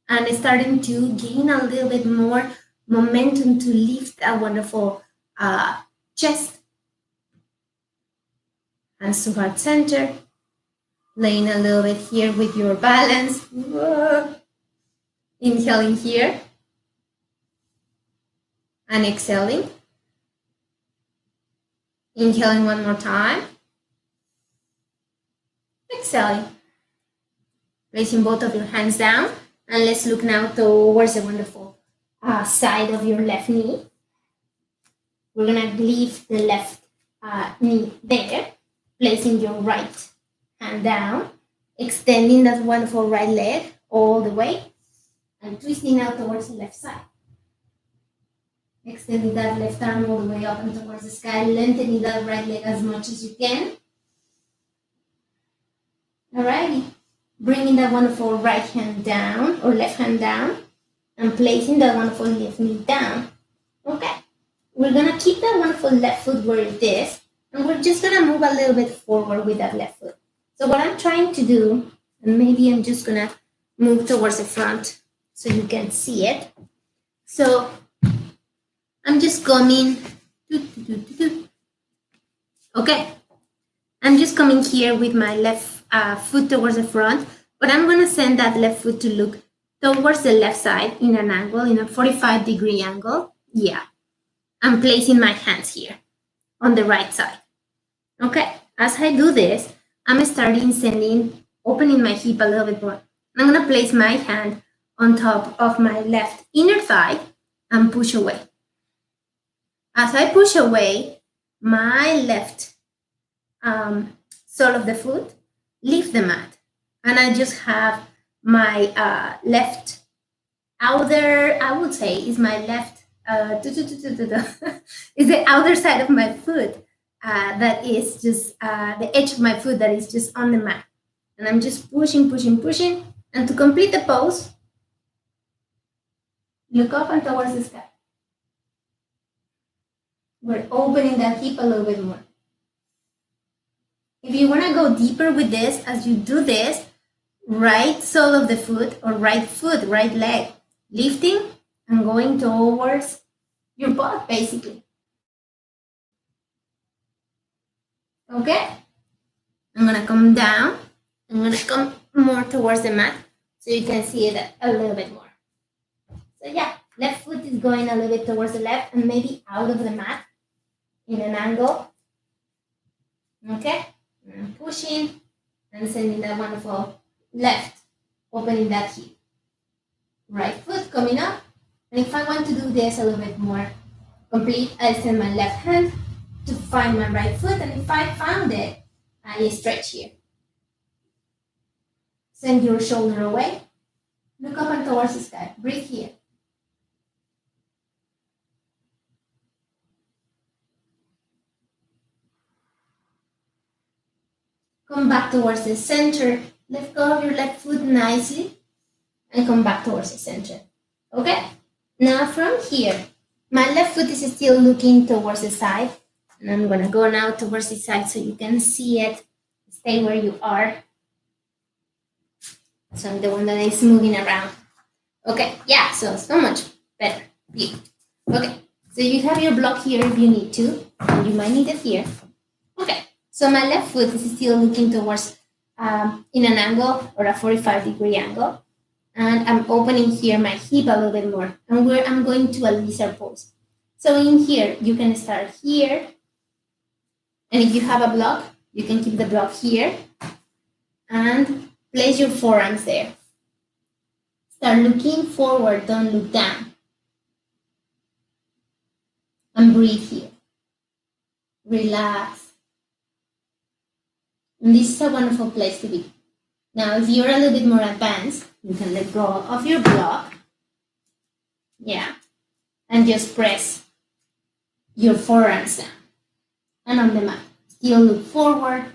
And starting to gain a little bit more momentum to lift that wonderful chest. Hands to heart center. Laying a little bit here with your balance. Inhaling here. And exhaling. Inhaling one more time. Exhaling. Placing both of your hands down. And let's look now towards the wonderful side of your left knee. We're going to leave the left knee there. Placing your right hand down. Extending that wonderful right leg all the way. And twisting out towards the left side. Extending that left arm all the way up and towards the sky, lengthening that right leg as much as you can. Alrighty. Bringing that wonderful right hand down or left hand down and placing that wonderful left knee down. Okay. We're going to keep that wonderful left foot where it is and we're just going to move a little bit forward with that left foot. So what I'm trying to do, and maybe I'm just going to move towards the front so you can see it. So I'm just coming, okay. I'm just coming here with my left foot towards the front, but I'm going to send that left foot to look towards the left side in an angle, in a 45-degree angle. Yeah. I'm placing my hands here on the right side. Okay. As I do this, I'm opening my hip a little bit more. I'm going to place my hand on top of my left inner thigh and push away. As I push away, my left sole of the foot leave the mat. And I just have my left outer, I would say, is my left, is the outer side of my foot that is just the edge of my foot that is just on the mat. And I'm just pushing, pushing, pushing. And to complete the pose, look up and towards the sky. We're opening that hip a little bit more. If you want to go deeper with this, as you do this, right sole of the foot or right foot, right leg, lifting and going towards your butt, basically. Okay? I'm going to come down. I'm going to come more towards the mat so you can see it a little bit more. So yeah, left foot is going a little bit towards the left and maybe out of the mat in an angle. Okay? And I'm pushing and sending that wonderful left, opening that hip. Right foot coming up. And if I want to do this a little bit more complete, I send my left hand to find my right foot. And if I found it, I stretch here. Send your shoulder away. Look up and towards the sky. Breathe here. Come back towards the center. Let go of your left foot nicely. And come back towards the center. Okay? Now from here, my left foot is still looking towards the side. And I'm going to go now towards the side so you can see it. Stay where you are. So I'm the one that is moving around. Okay, yeah, so much better. Yeah. Okay, so you have your block here if you need to. And you might need it here. Okay, so my left foot is still looking towards in an angle or a 45-degree angle. And I'm opening here my hip a little bit more. And where I'm going to a lizard pose. So in here, you can start here. And if you have a block, you can keep the block here. And place your forearms there. Start looking forward, don't look down. And breathe here. Relax. And this is a wonderful place to be. Now, if you're a little bit more advanced, you can let go of your block. Yeah. And just press your forearms down. And on the mat. Still look forward,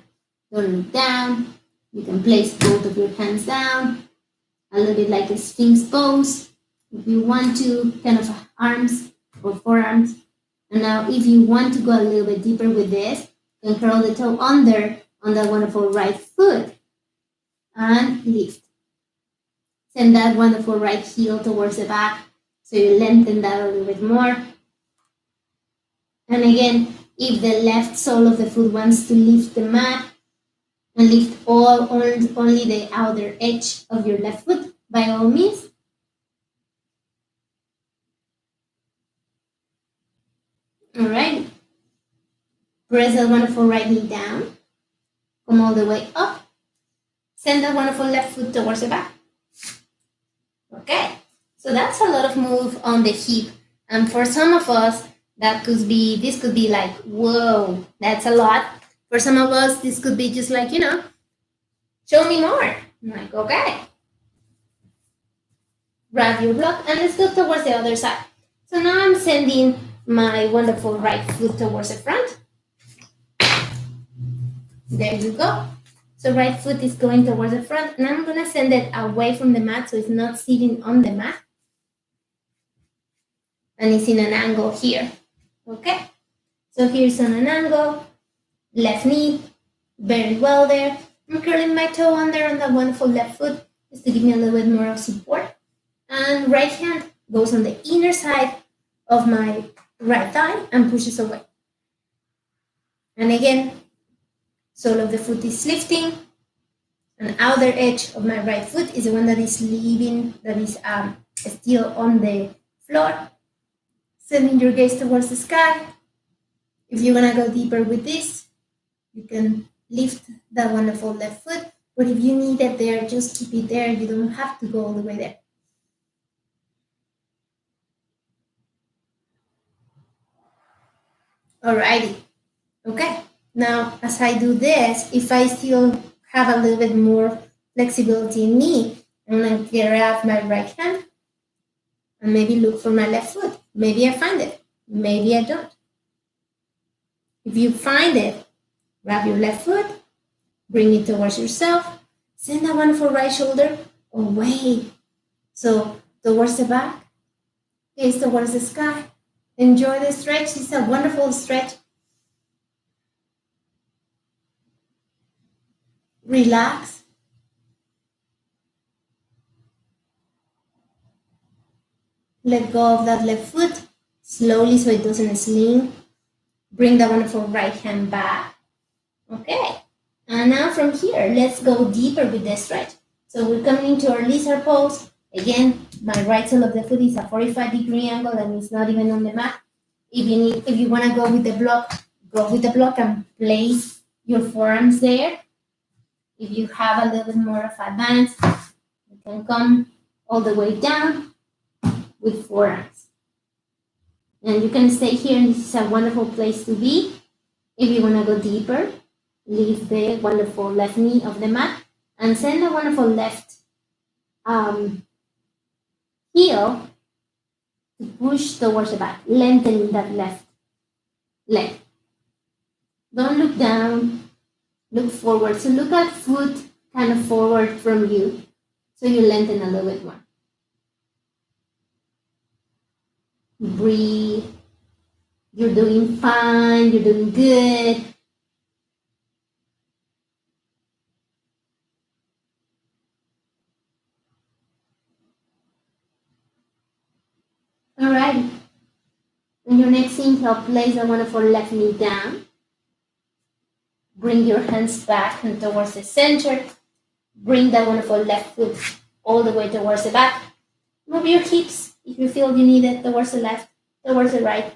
don't look down. You can place both of your hands down, a little bit like a Sphinx pose. If you want to, kind of arms or forearms. And now if you want to go a little bit deeper with this, you can curl the toe under on that wonderful right foot and lift. Send that wonderful right heel towards the back so you lengthen that a little bit more. And again, if the left sole of the foot wants to lift the mat, and lift only the outer edge of your left foot, by all means. All right. Press that wonderful right knee down. Come all the way up. Send that wonderful left foot towards the back. Okay. So that's a lot of move on the hip. And for some of us, this could be like, whoa, that's a lot. For some of us, this could be just like, show me more. I'm like, okay. Grab your block and let's go towards the other side. So now I'm sending my wonderful right foot towards the front. There you go. So right foot is going towards the front and I'm going to send it away from the mat so it's not sitting on the mat. And it's in an angle here. Okay. So here's on an angle. Left knee, very well there. I'm curling my toe under on that wonderful left foot just to give me a little bit more of support. And right hand goes on the inner side of my right thigh and pushes away. And again, sole of the foot is lifting. And outer edge of my right foot is the one that is leaving, that is still on the floor. Sending your gaze towards the sky. If you want to go deeper with this, you can lift the wonderful left foot. But if you need it there, just keep it there. You don't have to go all the way there. Alrighty. Okay. Now, as I do this, if I still have a little bit more flexibility in me, I'm going to grab my right hand and maybe look for my left foot. Maybe I find it. Maybe I don't. If you find it, grab your left foot, bring it towards yourself, send that wonderful right shoulder away. So towards the back, gaze towards the sky. Enjoy the stretch. It's a wonderful stretch. Relax. Let go of that left foot slowly so it doesn't sling. Bring the wonderful right hand back. Okay. And now from here, let's go deeper with the stretch. So we're coming into our lizard pose. Again, my right sole of the foot is a 45-degree angle and it's not even on the mat. If you want to go with the block, go with the block and place your forearms there. If you have a little bit more of advance, you can come all the way down with forearms. And you can stay here, and this is a wonderful place to be. If you want to go deeper, leave the wonderful left knee of the mat and send the wonderful left heel to push towards the back, lengthening that left leg. Don't look down, look forward. So look at foot kind of forward from you, so you lengthen a little bit more. Breathe. You're doing fine, you're doing good. All right. On your next inhale, place the wonderful left knee down. Bring your hands back and towards the center. Bring that wonderful left foot all the way towards the back. Move your hips if you feel you need it towards the left, towards the right.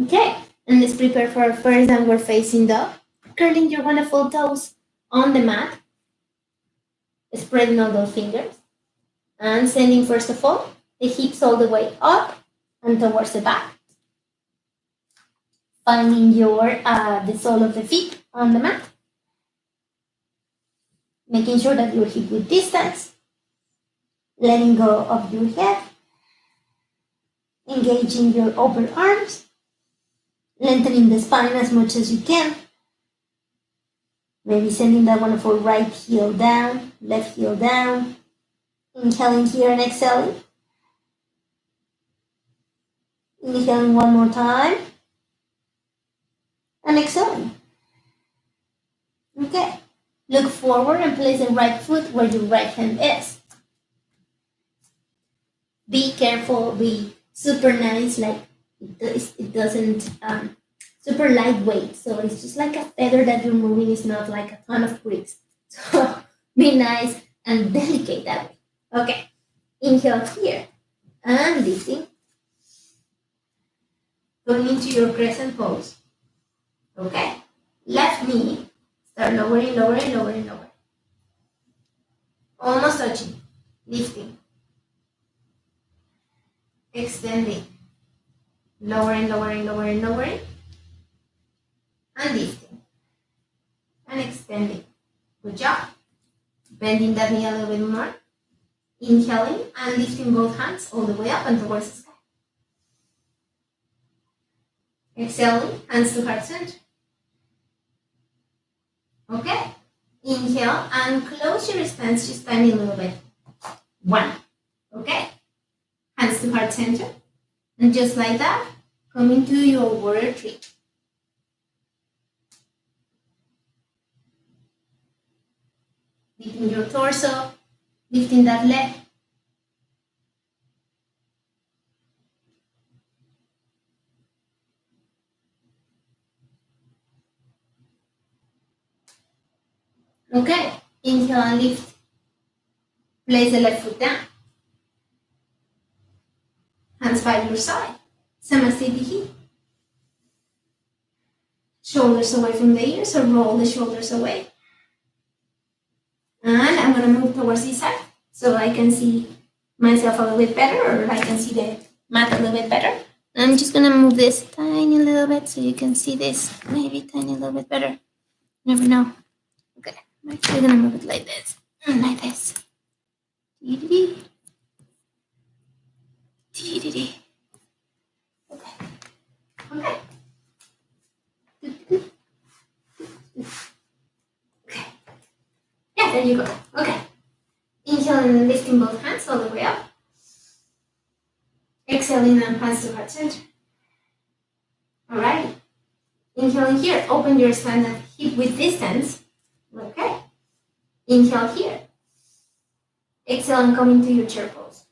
Okay, and let's prepare for our first downward facing dog. Curling your wonderful toes on the mat. Spreading all those fingers. And sending, first of all, the hips all the way up and towards the back. Finding the sole of the feet on the mat. Making sure that you're hip width distance. Letting go of your head. Engaging your upper arms. Lengthening the spine as much as you can. Maybe sending that wonderful right heel down, left heel down. Inhaling here and exhaling. Inhaling one more time. And exhaling. Okay. Look forward and place the right foot where your right hand is. Be careful, be super nice, like it doesn't, super lightweight. So it's just like a feather that you're moving. It's not like a ton of bricks. So be nice and delicate that way. Okay. Inhale here and lifting. Going into your crescent pose. Okay. Left knee. Start lowering, lowering, lowering, lowering. Almost touching. Lifting. Extending. Lowering, lowering, lowering, lowering. And lifting. And extending. Good job. Bending that knee a little bit more. Inhaling and lifting both hands all the way up and towards the sky. Exhaling, hands to heart center. Okay. Inhale and close your stance just tiny little bit. 1. Okay. Hands to heart center. And just like that, come into your warrior 3. Lifting your torso, lifting that leg. Okay, inhale and lift. Place the left foot down. Hands by your side. Samasthiti. shoulders away from the ears, so roll the shoulders away. And I'm going to move towards this side so I can see myself a little bit better, or I can see the mat a little bit better. I'm just going to move this tiny little bit so you can see this maybe tiny little bit better. Never know. Okay, I'm actually going to move it like this. Like this. Dee-dee-dee. Dee-dee-dee. Okay. Okay. Okay. Yeah, there you go. Okay. Inhale and lifting both hands all the way up. Exhaling and hands to heart center. Alright. Inhaling here, open your stand and hip width distance. Okay. Inhale here. Exhale and come into your chair pose.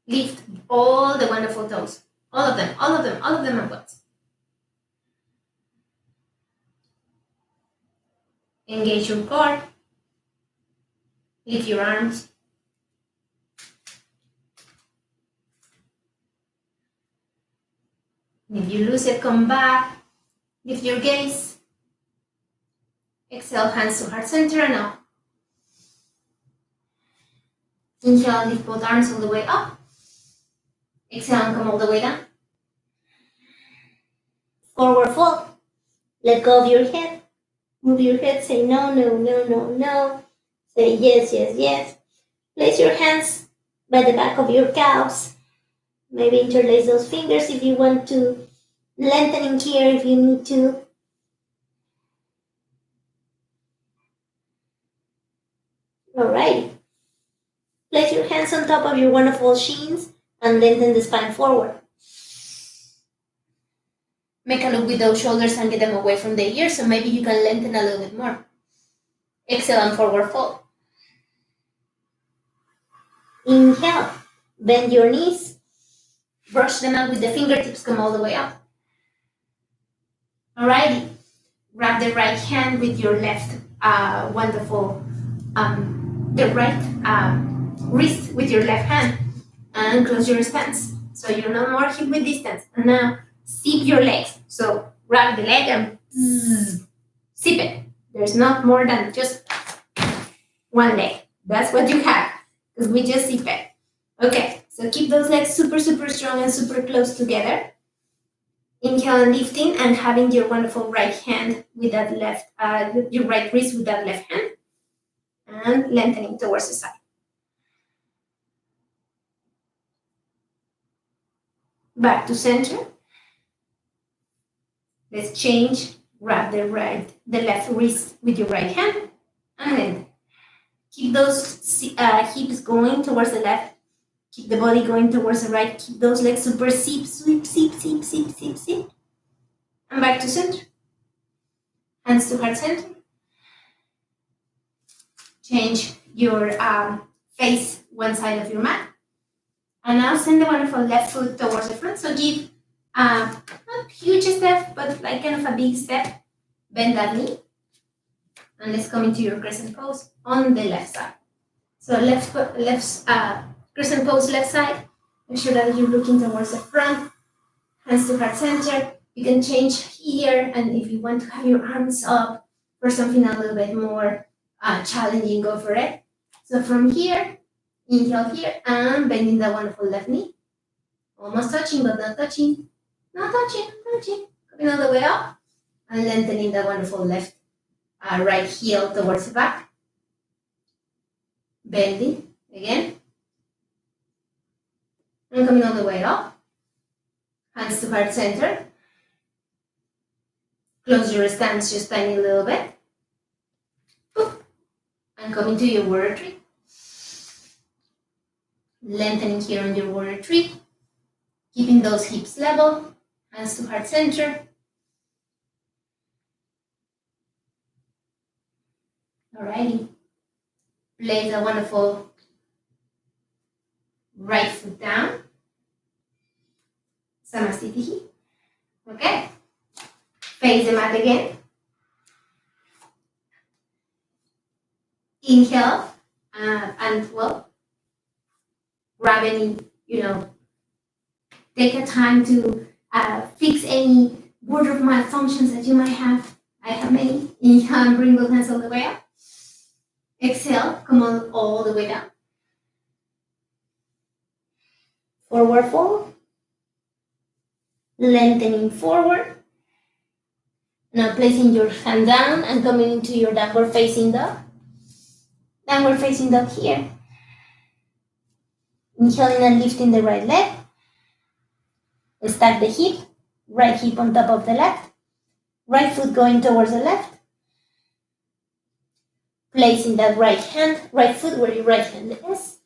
Lift all the wonderful toes. All of them, all of them, all of them at once. Engage your core. Lift your arms. If you lose it, come back. Lift your gaze. Exhale, hands to heart center and up. Inhale, lift both arms all the way up. Exhale and come all the way down. Forward fold. Let go of your head. Move your head. Say no, no, no, no, no. Say yes, yes, yes. Place your hands by the back of your calves. Maybe interlace those fingers if you want to. Lengthening here if you need to. Alright. Place your hands on top of your wonderful shins and lengthen the spine forward. Make a look with those shoulders and get them away from the ears, so maybe you can lengthen a little bit more. Exhale and forward fold. Inhale. Bend your knees. Brush them out with the fingertips, come all the way up. Alrighty. Grab the right hand with your left the right wrist with your left hand and close your stance. So you're no more hip width distance. And now zip your legs. So grab the leg and zip it. There's not more than just one leg. That's what you have, because we just zip it. Okay, so keep those legs super, super strong and super close together. Inhale and lifting and having your wonderful right hand with that left, your right wrist with that left hand. And lengthening towards the side. Back to center. Let's change. Grab the left wrist with your right hand. And then keep those hips going towards the left. Keep the body going towards the right. Keep those legs super zip, sweep, zip, zip, zip, zip, zip. And back to center. Hands to heart center. Change your face one side of your mat. And now send the wonderful left foot towards the front. So give not huge step, but like kind of a big step. Bend that knee. And let's come into your crescent pose on the left side. So crescent pose left side. Make sure that you're looking towards the front. Hands to heart center. You can change here, and if you want to have your arms up for something a little bit more challenging, go for it. So from here, inhale here, and bending the wonderful left knee. Almost touching, but not touching. Not touching, touching. Coming all the way up, and lengthening the wonderful left right heel towards the back. Bending again. And coming all the way up. Hands to heart center. Close your stance just tiny little bit. And come into your warrior three. Lengthening here on your warrior three. Keeping those hips level. Hands to heart center. Alrighty. Place a wonderful right foot down. Samasthiti. Okay. Face the mat again. Inhale and grab any, take a time to fix any word of malfunctions that you might have. I have many. Inhale and bring both hands all the way up. Exhale, come on all the way down. Forward fold. Lengthening forward. Now placing your hand down and coming into your downward facing dog. Downward facing dog here. Inhaling and lifting the right leg. Stack the hip. Right hip on top of the left. Right foot going towards the left. Placing that right foot where your right hand is.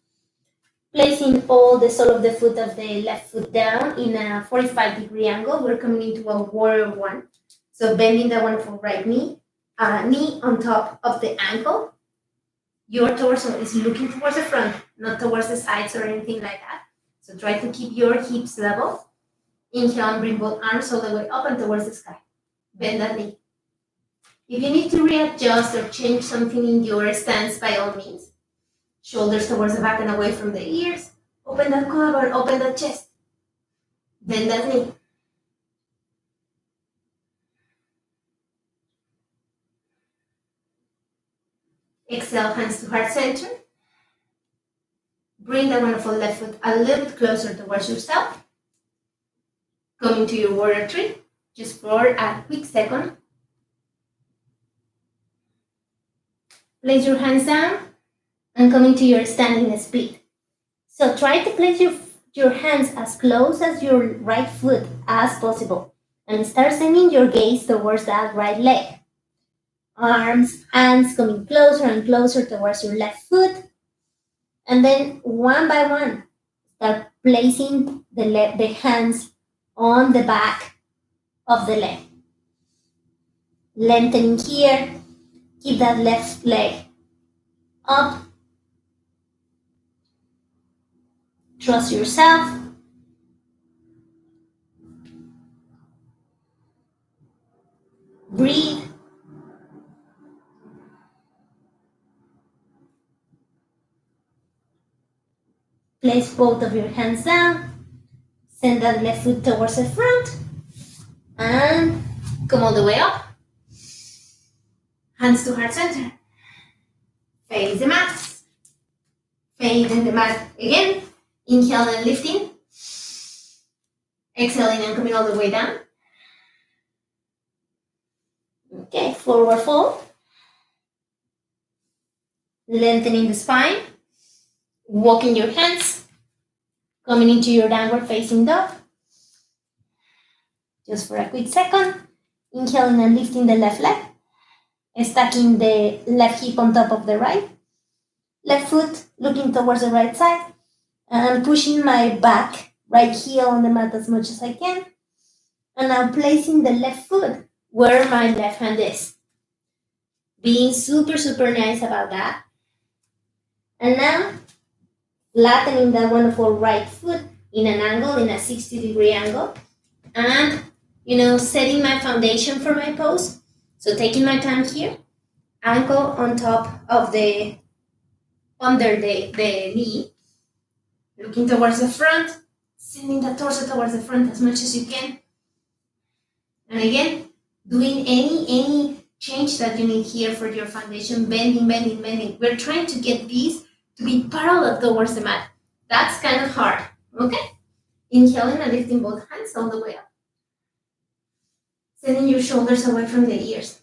Placing all the sole of the foot of the left foot down in a 45-degree angle. We're coming into a warrior one. So bending the wonderful right knee. Knee on top of the ankle. Your torso is looking towards the front, not towards the sides or anything like that. So try to keep your hips level. Inhale and bring both arms all the way up and towards the sky. Bend that knee. If you need to readjust or change something in your stance, by all means. Shoulders towards the back and away from the ears. Open that collarbone, open that chest. Bend that knee. Exhale, hands to heart center. Bring the wonderful left foot a little bit closer towards yourself. Come into your warrior three, just for a quick second. Place your hands down and come into your standing split. So try to place your hands as close as your right foot as possible and start sending your gaze towards that right leg. Arms, hands coming closer and closer towards your left foot. And then one by one, start placing the hands on the back of the leg. Lengthening here. Keep that left leg up. Trust yourself. Breathe. Place both of your hands down. Send that left foot towards the front. And come all the way up. Hands to heart center. Face the mat. Facing the mat again. Inhale and lifting. Exhaling and coming all the way down. Okay, forward fold. Lengthening the spine. Walking your hands. Coming into your downward facing dog. Just for a quick second. Inhaling and lifting the left leg. Stacking the left hip on top of the right. Left foot looking towards the right side. And pushing my back right heel on the mat as much as I can. And now placing the left foot where my left hand is. Being super, super nice about that. And now flattening that wonderful right foot in an angle, in a 60-degree angle. And, setting my foundation for my pose. So taking my time here. Ankle on top of under the knee. Looking towards the front. Sending the torso towards the front as much as you can. And again, doing any change that you need here for your foundation. Bending, bending, bending. We're trying to get these to be parallel towards the mat. That's kind of hard, okay? Inhaling and lifting both hands all the way up. Sending your shoulders away from the ears.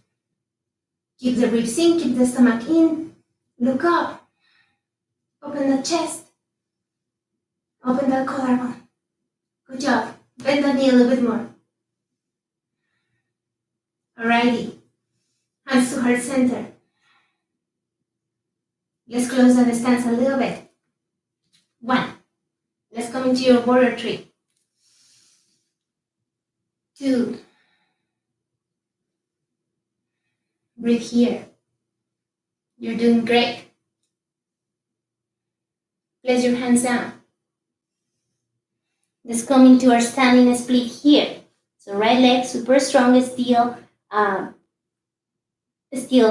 Keep the ribs in, keep the stomach in. Look up. Open the chest. Open that collarbone. Good job. Bend the knee a little bit more. Alrighty. Hands to heart center. Let's close the stance a little bit. 1. Let's come into your warrior three. 2. Breathe here. You're doing great. Place your hands down. Let's come into our standing split here. So right leg super strong, still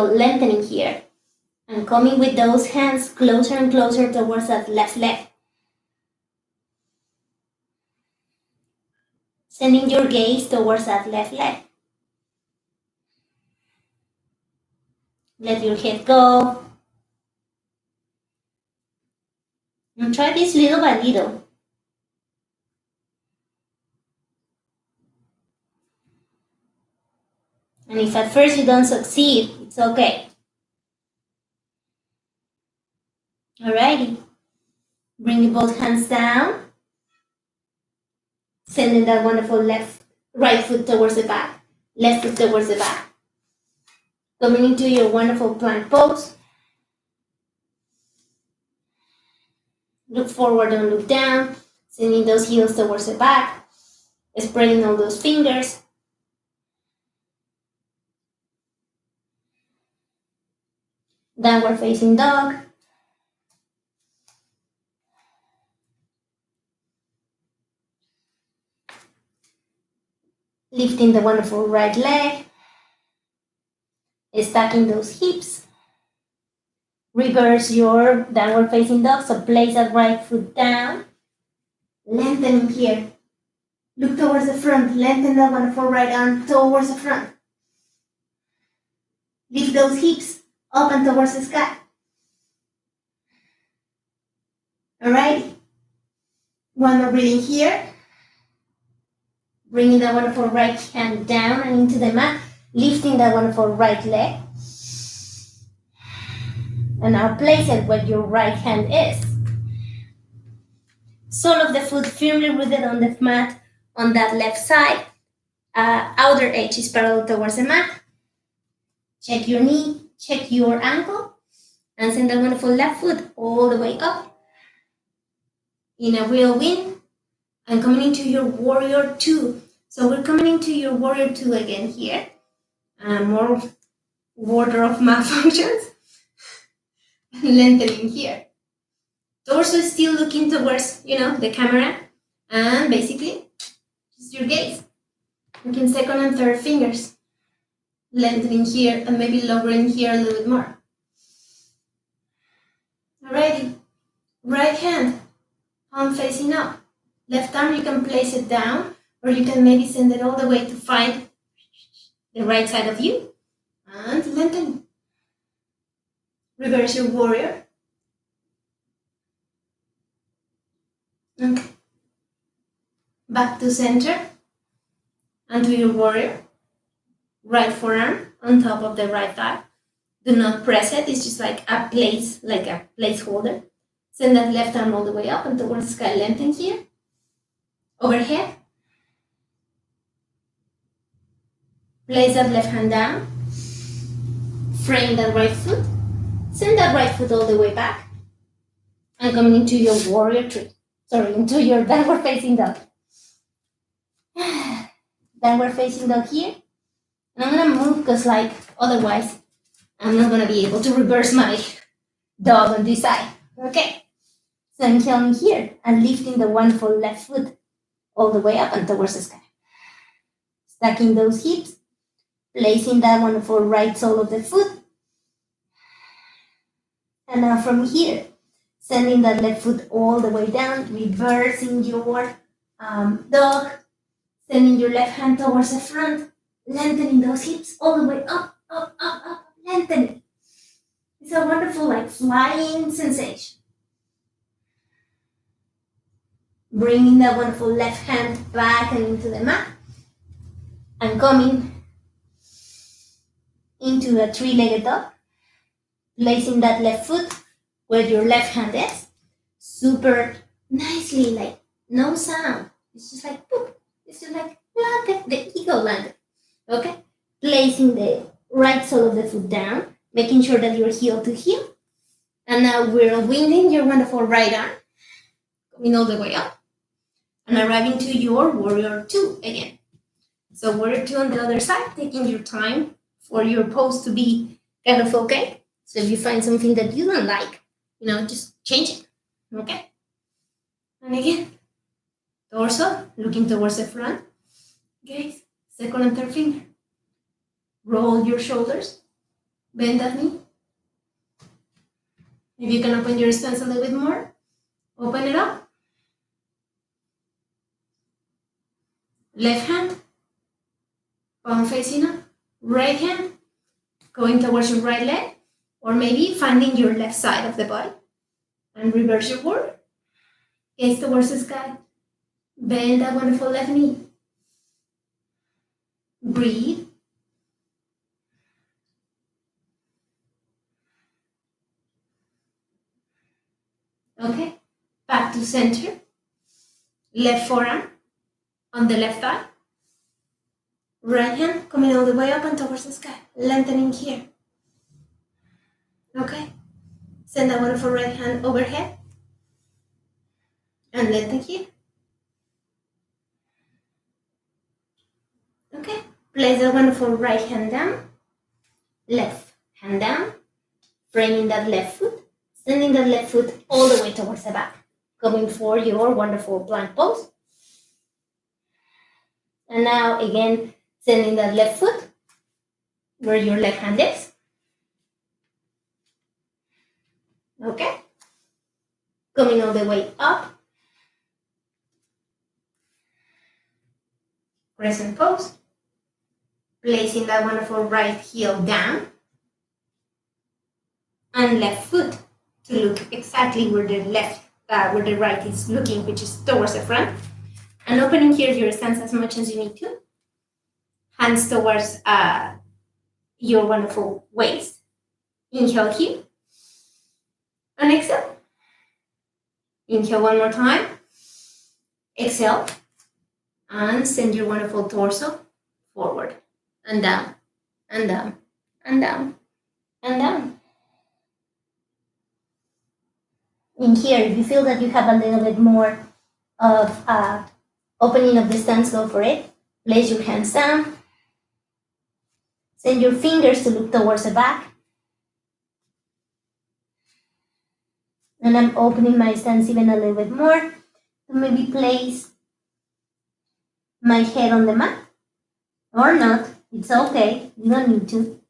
lengthening here. And coming with those hands closer and closer towards that left leg. Sending your gaze towards that left leg. Let your head go. And try this little by little. And if at first you don't succeed, it's okay. Alrighty. Bring both hands down. Sending that wonderful right foot towards the back. Left foot towards the back. Coming into your wonderful plank pose. Look forward, don't look down. Sending those heels towards the back. Spreading all those fingers. Downward facing dog. Lifting the wonderful right leg. Stacking those hips. Reverse your downward facing dog. So place that right foot down. Lengthening here. Look towards the front. Lengthen that wonderful right arm towards the front. Lift those hips up and towards the sky. Alright. One more breathing here. Bringing that wonderful right hand down and into the mat. Lifting that wonderful right leg. And now place it where your right hand is. Sole of the foot firmly rooted on the mat on that left side. Outer edge is parallel towards the mat. Check your knee, check your ankle, and send that wonderful left foot all the way up. In a whirlwind, and coming into your warrior two. So we're coming into your warrior two again here. More order of malfunctions. Lengthening here. Torso is still looking towards, the camera. And basically, just your gaze. Looking second and third fingers. Lengthening here and maybe lowering here a little bit more. Alrighty. Right hand, palm facing up. Left arm, you can place it down, or you can maybe send it all the way to find the right side of you. And lengthen. Reverse your warrior. Okay. Back to center. And to your warrior. Right forearm on top of the right thigh. Do not press it. It's just like a placeholder. Send that left arm all the way up and towards the sky. Lengthen here. Overhead. Place that left hand down. Frame that right foot. Send that right foot all the way back. And coming into your warrior three. Into your downward facing dog. Downward facing dog here. And I'm going to move because otherwise I'm not going to be able to reverse my dog on this side. Okay. So I'm coming here and lifting the wonderful left foot all the way up and towards the sky. Stacking those hips. Placing that wonderful right sole of the foot. And now from here, sending that left foot all the way down, reversing your dog, sending your left hand towards the front, lengthening those hips all the way up, up, up, up, lengthening. It's a wonderful flying sensation. Bringing that wonderful left hand back and into the mat, and coming into a three-legged dog. Placing that left foot where your left hand is. Super nicely, no sound. It's just boop. It's just landed, the eagle landed. Okay? Placing the right sole of the foot down, making sure that you're heel to heel. And now we're winding your wonderful right arm, coming all the way up, and arriving to your warrior two again. So warrior two on the other side, taking your time for your pose to be kind of okay. So if you find something that you don't like, just change it, okay? And again, torso, looking towards the front. Gaze, second and third finger. Roll your shoulders, bend that knee. If you can open your stance a little bit more, open it up. Left hand, palm facing up. Right hand, going towards your right leg, or maybe finding your left side of the body. And reverse your forward. Gaze towards the sky. Bend that wonderful left knee. Breathe. Okay. Back to center. Left forearm on the left thigh. Right hand coming all the way up and towards the sky. Lengthening here. Okay. Send that wonderful right hand overhead. And lengthen here. Okay. Place that wonderful right hand down. Left hand down. Framing that left foot. Sending that left foot all the way towards the back. Going for your wonderful plank pose. And now again, sending that left foot where your left hand is. Okay. Coming all the way up. Crescent pose. Placing that wonderful right heel down. And left foot to look exactly where the right is looking, which is towards the front. And opening here your stance as much as you need to. Hands towards your wonderful waist. Inhale here. And exhale. Inhale one more time. Exhale. And send your wonderful torso forward. And down. And down. And down. And down. In here, if you feel that you have a little bit more of opening of the stance, go for it. Place your hands down. Send your fingers to look towards the back. And I'm opening my stance even a little bit more to maybe place my head on the mat. Or not, it's okay, you don't need to.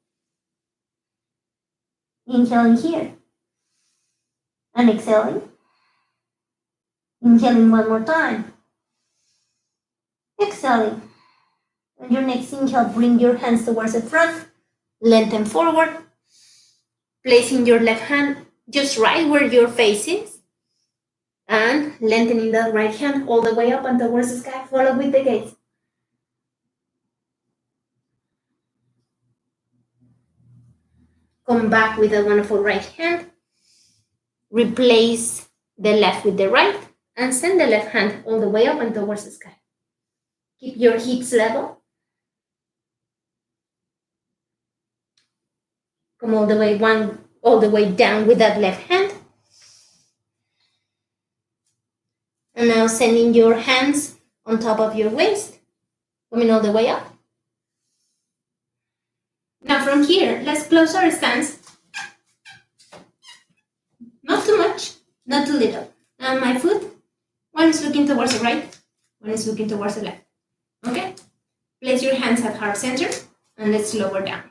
Inhaling here. And exhaling. Inhaling one more time. Exhaling. On your next inhale, bring your hands towards the front. Lengthen forward. Placing your left hand just right where your face is. And lengthening that right hand all the way up and towards the sky. Follow with the gaze. Come back with a wonderful right hand. Replace the left with the right. And send the left hand all the way up and towards the sky. Keep your hips level. Come all the way down with that left hand. And now sending your hands on top of your waist. Coming all the way up. Now from here, let's close our stance. Not too much, not too little. Now my foot, one is looking towards the right, one is looking towards the left. Okay? Place your hands at heart center and let's lower down.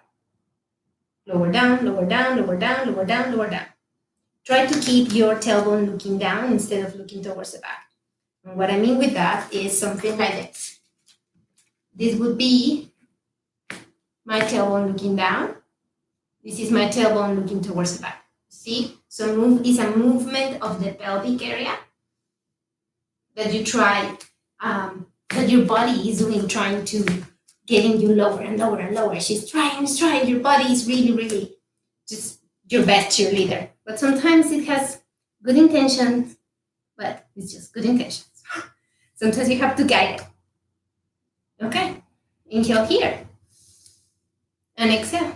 Lower down, lower down, lower down, lower down, lower down. Try to keep your tailbone looking down instead of looking towards the back. And what I mean with that is something like this. This would be my tailbone looking down. This is my tailbone looking towards the back. See? So it's a movement of the pelvic area that you try, that your body is doing, trying to getting you lower and lower and lower. She's trying. Your body is really, really just your best cheerleader. But sometimes it has good intentions, but it's just good intentions. Sometimes you have to guide it. Okay? Inhale here. And exhale.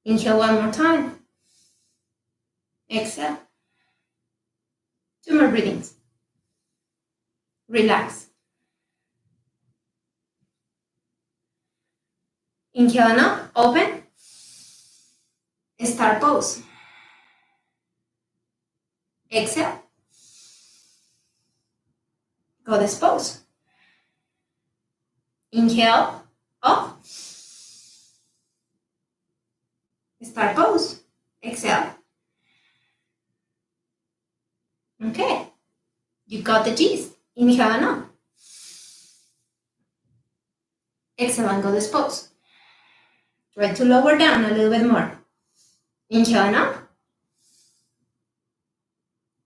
Inhale one more time. Exhale. 2 more breathings. Relax. Inhale and up, open. Start pose. Exhale. Goddess pose. Inhale, up. Start pose. Exhale. Okay. You got the gist. Inhale and up. Exhale and go this pose. Try to lower down a little bit more. Inhale and up.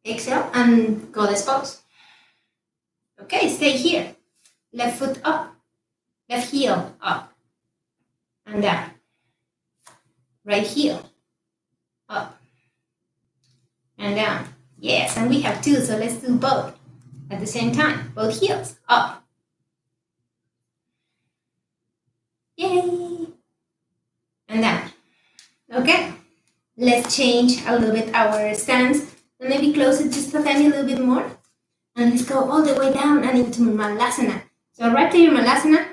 Exhale and go this pose. Okay, stay here. Left foot up. Left heel up and down. Right heel up and down. Yes, and we have two, so let's do both at the same time. Both heels up. Yay! And down. Okay, let's change a little bit our stance and maybe close it just a tiny little bit more. And let's go all the way down and into Malasana. So right to your Malasana,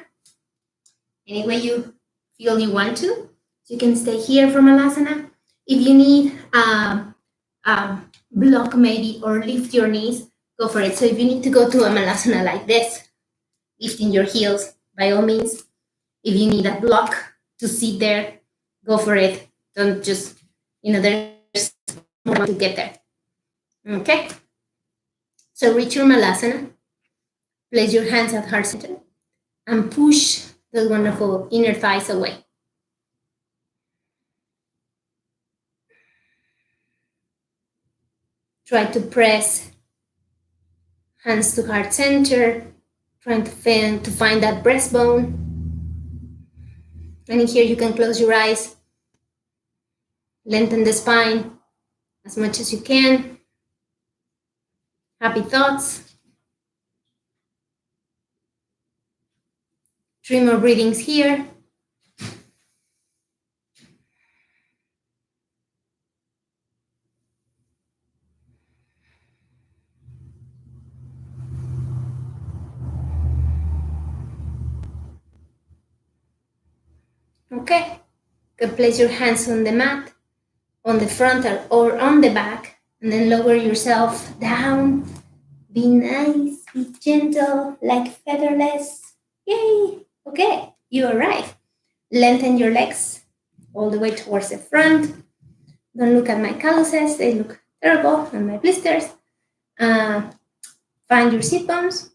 any way you feel you want to. You can stay here for Malasana. If you need block maybe or lift your knees, go for it. So if you need to go to a Malasana like this, lifting your heels, by all means. If you need a block to sit there, go for it. Don't just, there's no one to get there. Okay? So reach your Malasana. Place your hands at heart center and push those wonderful inner thighs away. Try to press hands to heart center, trying to find that breastbone. And in here you can close your eyes, lengthen the spine as much as you can. Happy thoughts. 3 more breathings here. Okay, you can place your hands on the mat, on the front or on the back, and then lower yourself down. Be nice, be gentle, like featherless. Yay! Okay, you arrived. Lengthen your legs all the way towards the front. Don't look at my calluses, they look terrible, and my blisters. Find your sit bones.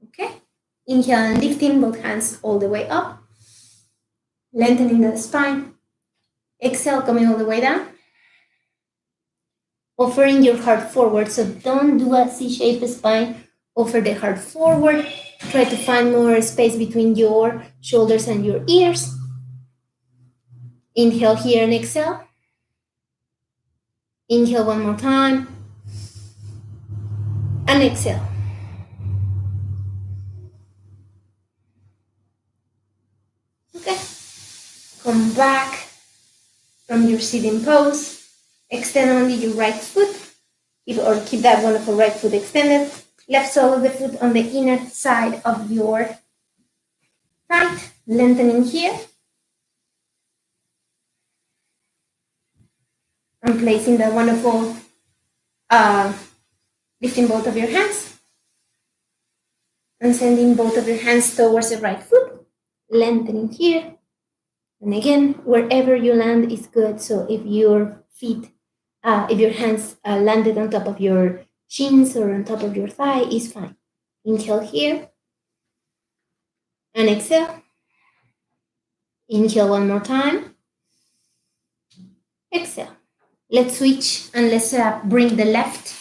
Okay, inhale and lifting both hands all the way up. Lengthening the spine. Exhale, coming all the way down. Offering your heart forward, so don't do a C-shaped spine. Offer the heart forward. Try to find more space between your shoulders and your ears. Inhale here and exhale. Inhale one more time. And exhale. Okay. Come back from your sitting pose. Extend only your right foot, or keep that wonderful right foot extended. Left sole of the foot on the inner side of your thigh, lengthening here. And placing the wonderful, lifting both of your hands. And sending both of your hands towards the right foot, lengthening here. And again, wherever you land is good. So if your feet, if your hands landed on top of your shins or on top of your thigh, is fine. Inhale here. And exhale. Inhale one more time. Exhale. Let's switch and let's bring the left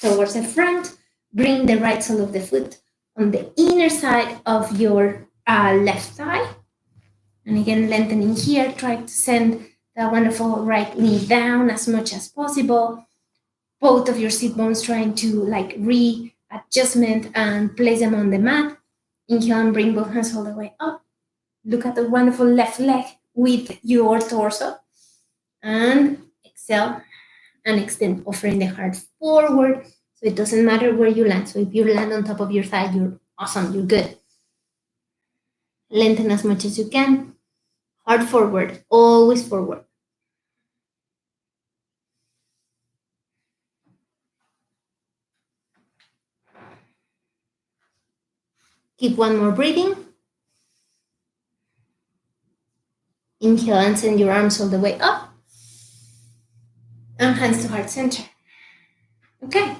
towards the front. Bring the right sole of the foot on the inner side of your left thigh. And again, lengthening here. Try to send the wonderful right knee down as much as possible. Both of your sit bones trying to readjustment and place them on the mat. Inhale and bring both hands all the way up. Look at the wonderful left leg with your torso. And exhale and extend, offering the heart forward. So it doesn't matter where you land. So if you land on top of your thigh, you're awesome, you're good. Lengthen as much as you can. Heart forward, always forward. Keep one more breathing. Inhale and send your arms all the way up. And hands to heart center. Okay.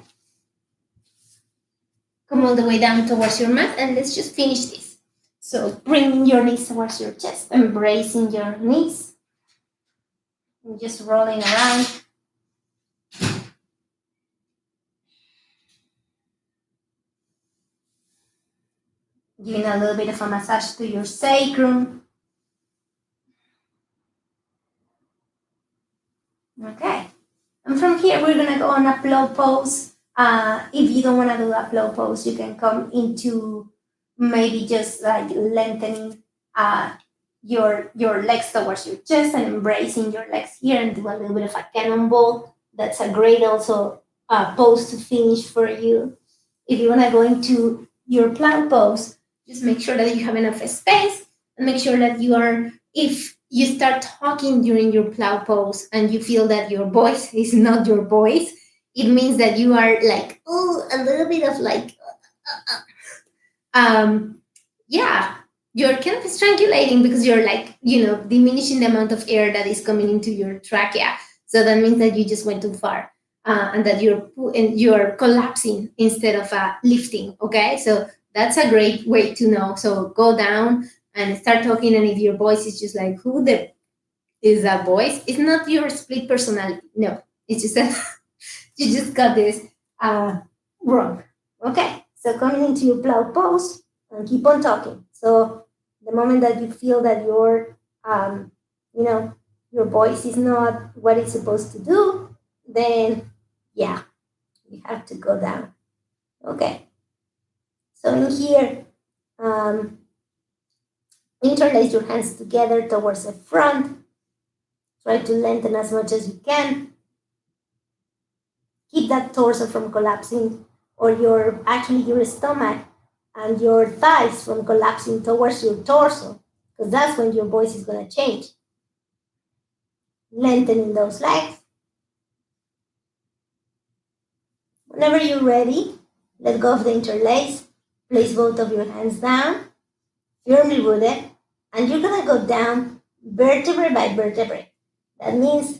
Come all the way down towards your mat and let's just finish this. So bringing your knees towards your chest, embracing your knees, and just rolling around. Giving a little bit of a massage to your sacrum. Okay. And from here, we're going to go on a plow pose. If you don't want to do a plow pose, you can come into maybe just like lengthening your legs towards your chest and embracing your legs here and do a little bit of a cannonball. That's a great also pose to finish for you. If you want to go into your plow pose, just make sure that you have enough space and make sure that you are, if you start talking during your plow pose and you feel that your voice is not your voice, it means that you are like, oh, a little bit of like, yeah, you're kind of strangulating because you're like, diminishing the amount of air that is coming into your trachea. So that means that you just went too far. And that you're collapsing instead of lifting. Okay, so that's a great way to know. So go down and start talking, and if your voice is just like, who the is that voice? It's not your split personality. No, it's just that you just got this wrong. Okay, so coming into your plow pose and keep on talking. So the moment that you feel that your voice is not what it's supposed to do, then yeah, you have to go down. Okay. So in here, interlace your hands together towards the front. Try to lengthen as much as you can. Keep that torso from collapsing, or your stomach and your thighs from collapsing towards your torso, because that's when your voice is going to change. Lengthening those legs. Whenever you're ready, let go of the interlace. Place both of your hands down, firmly rooted, and you're going to go down vertebrae by vertebrae. That means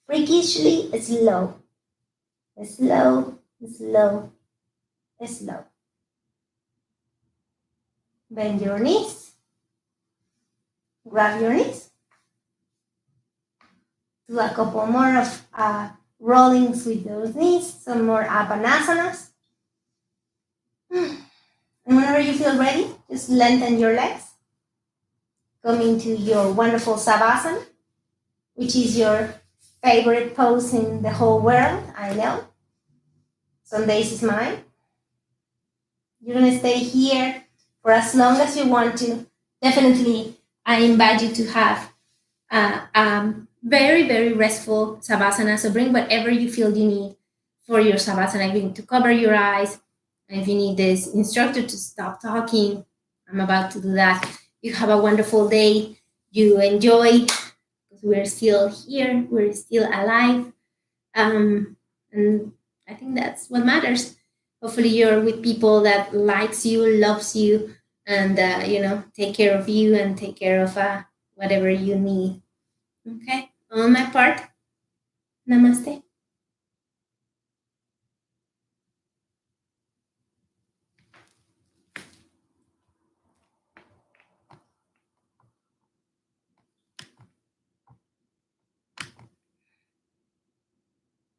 freakishly slow. Slow, slow, slow. Bend your knees. Grab your knees. Do a couple more of rollings with those knees. Some more apanasanas. And whenever you feel ready, just lengthen your legs. Come into your wonderful savasana, which is your favorite pose in the whole world, I know. Some days is mine. You're going to stay here for as long as you want to. Definitely, I invite you to have very, very restful savasana. So bring whatever you feel you need for your savasana. If you need to cover your eyes, and if you need this instructor to stop talking, I'm about to do that. You have a wonderful day. You enjoy, because we're still here. We're still alive. And I think that's what matters. Hopefully you're with people that likes you, loves you, and take care of you and take care of whatever you need. Okay, on my part, namaste.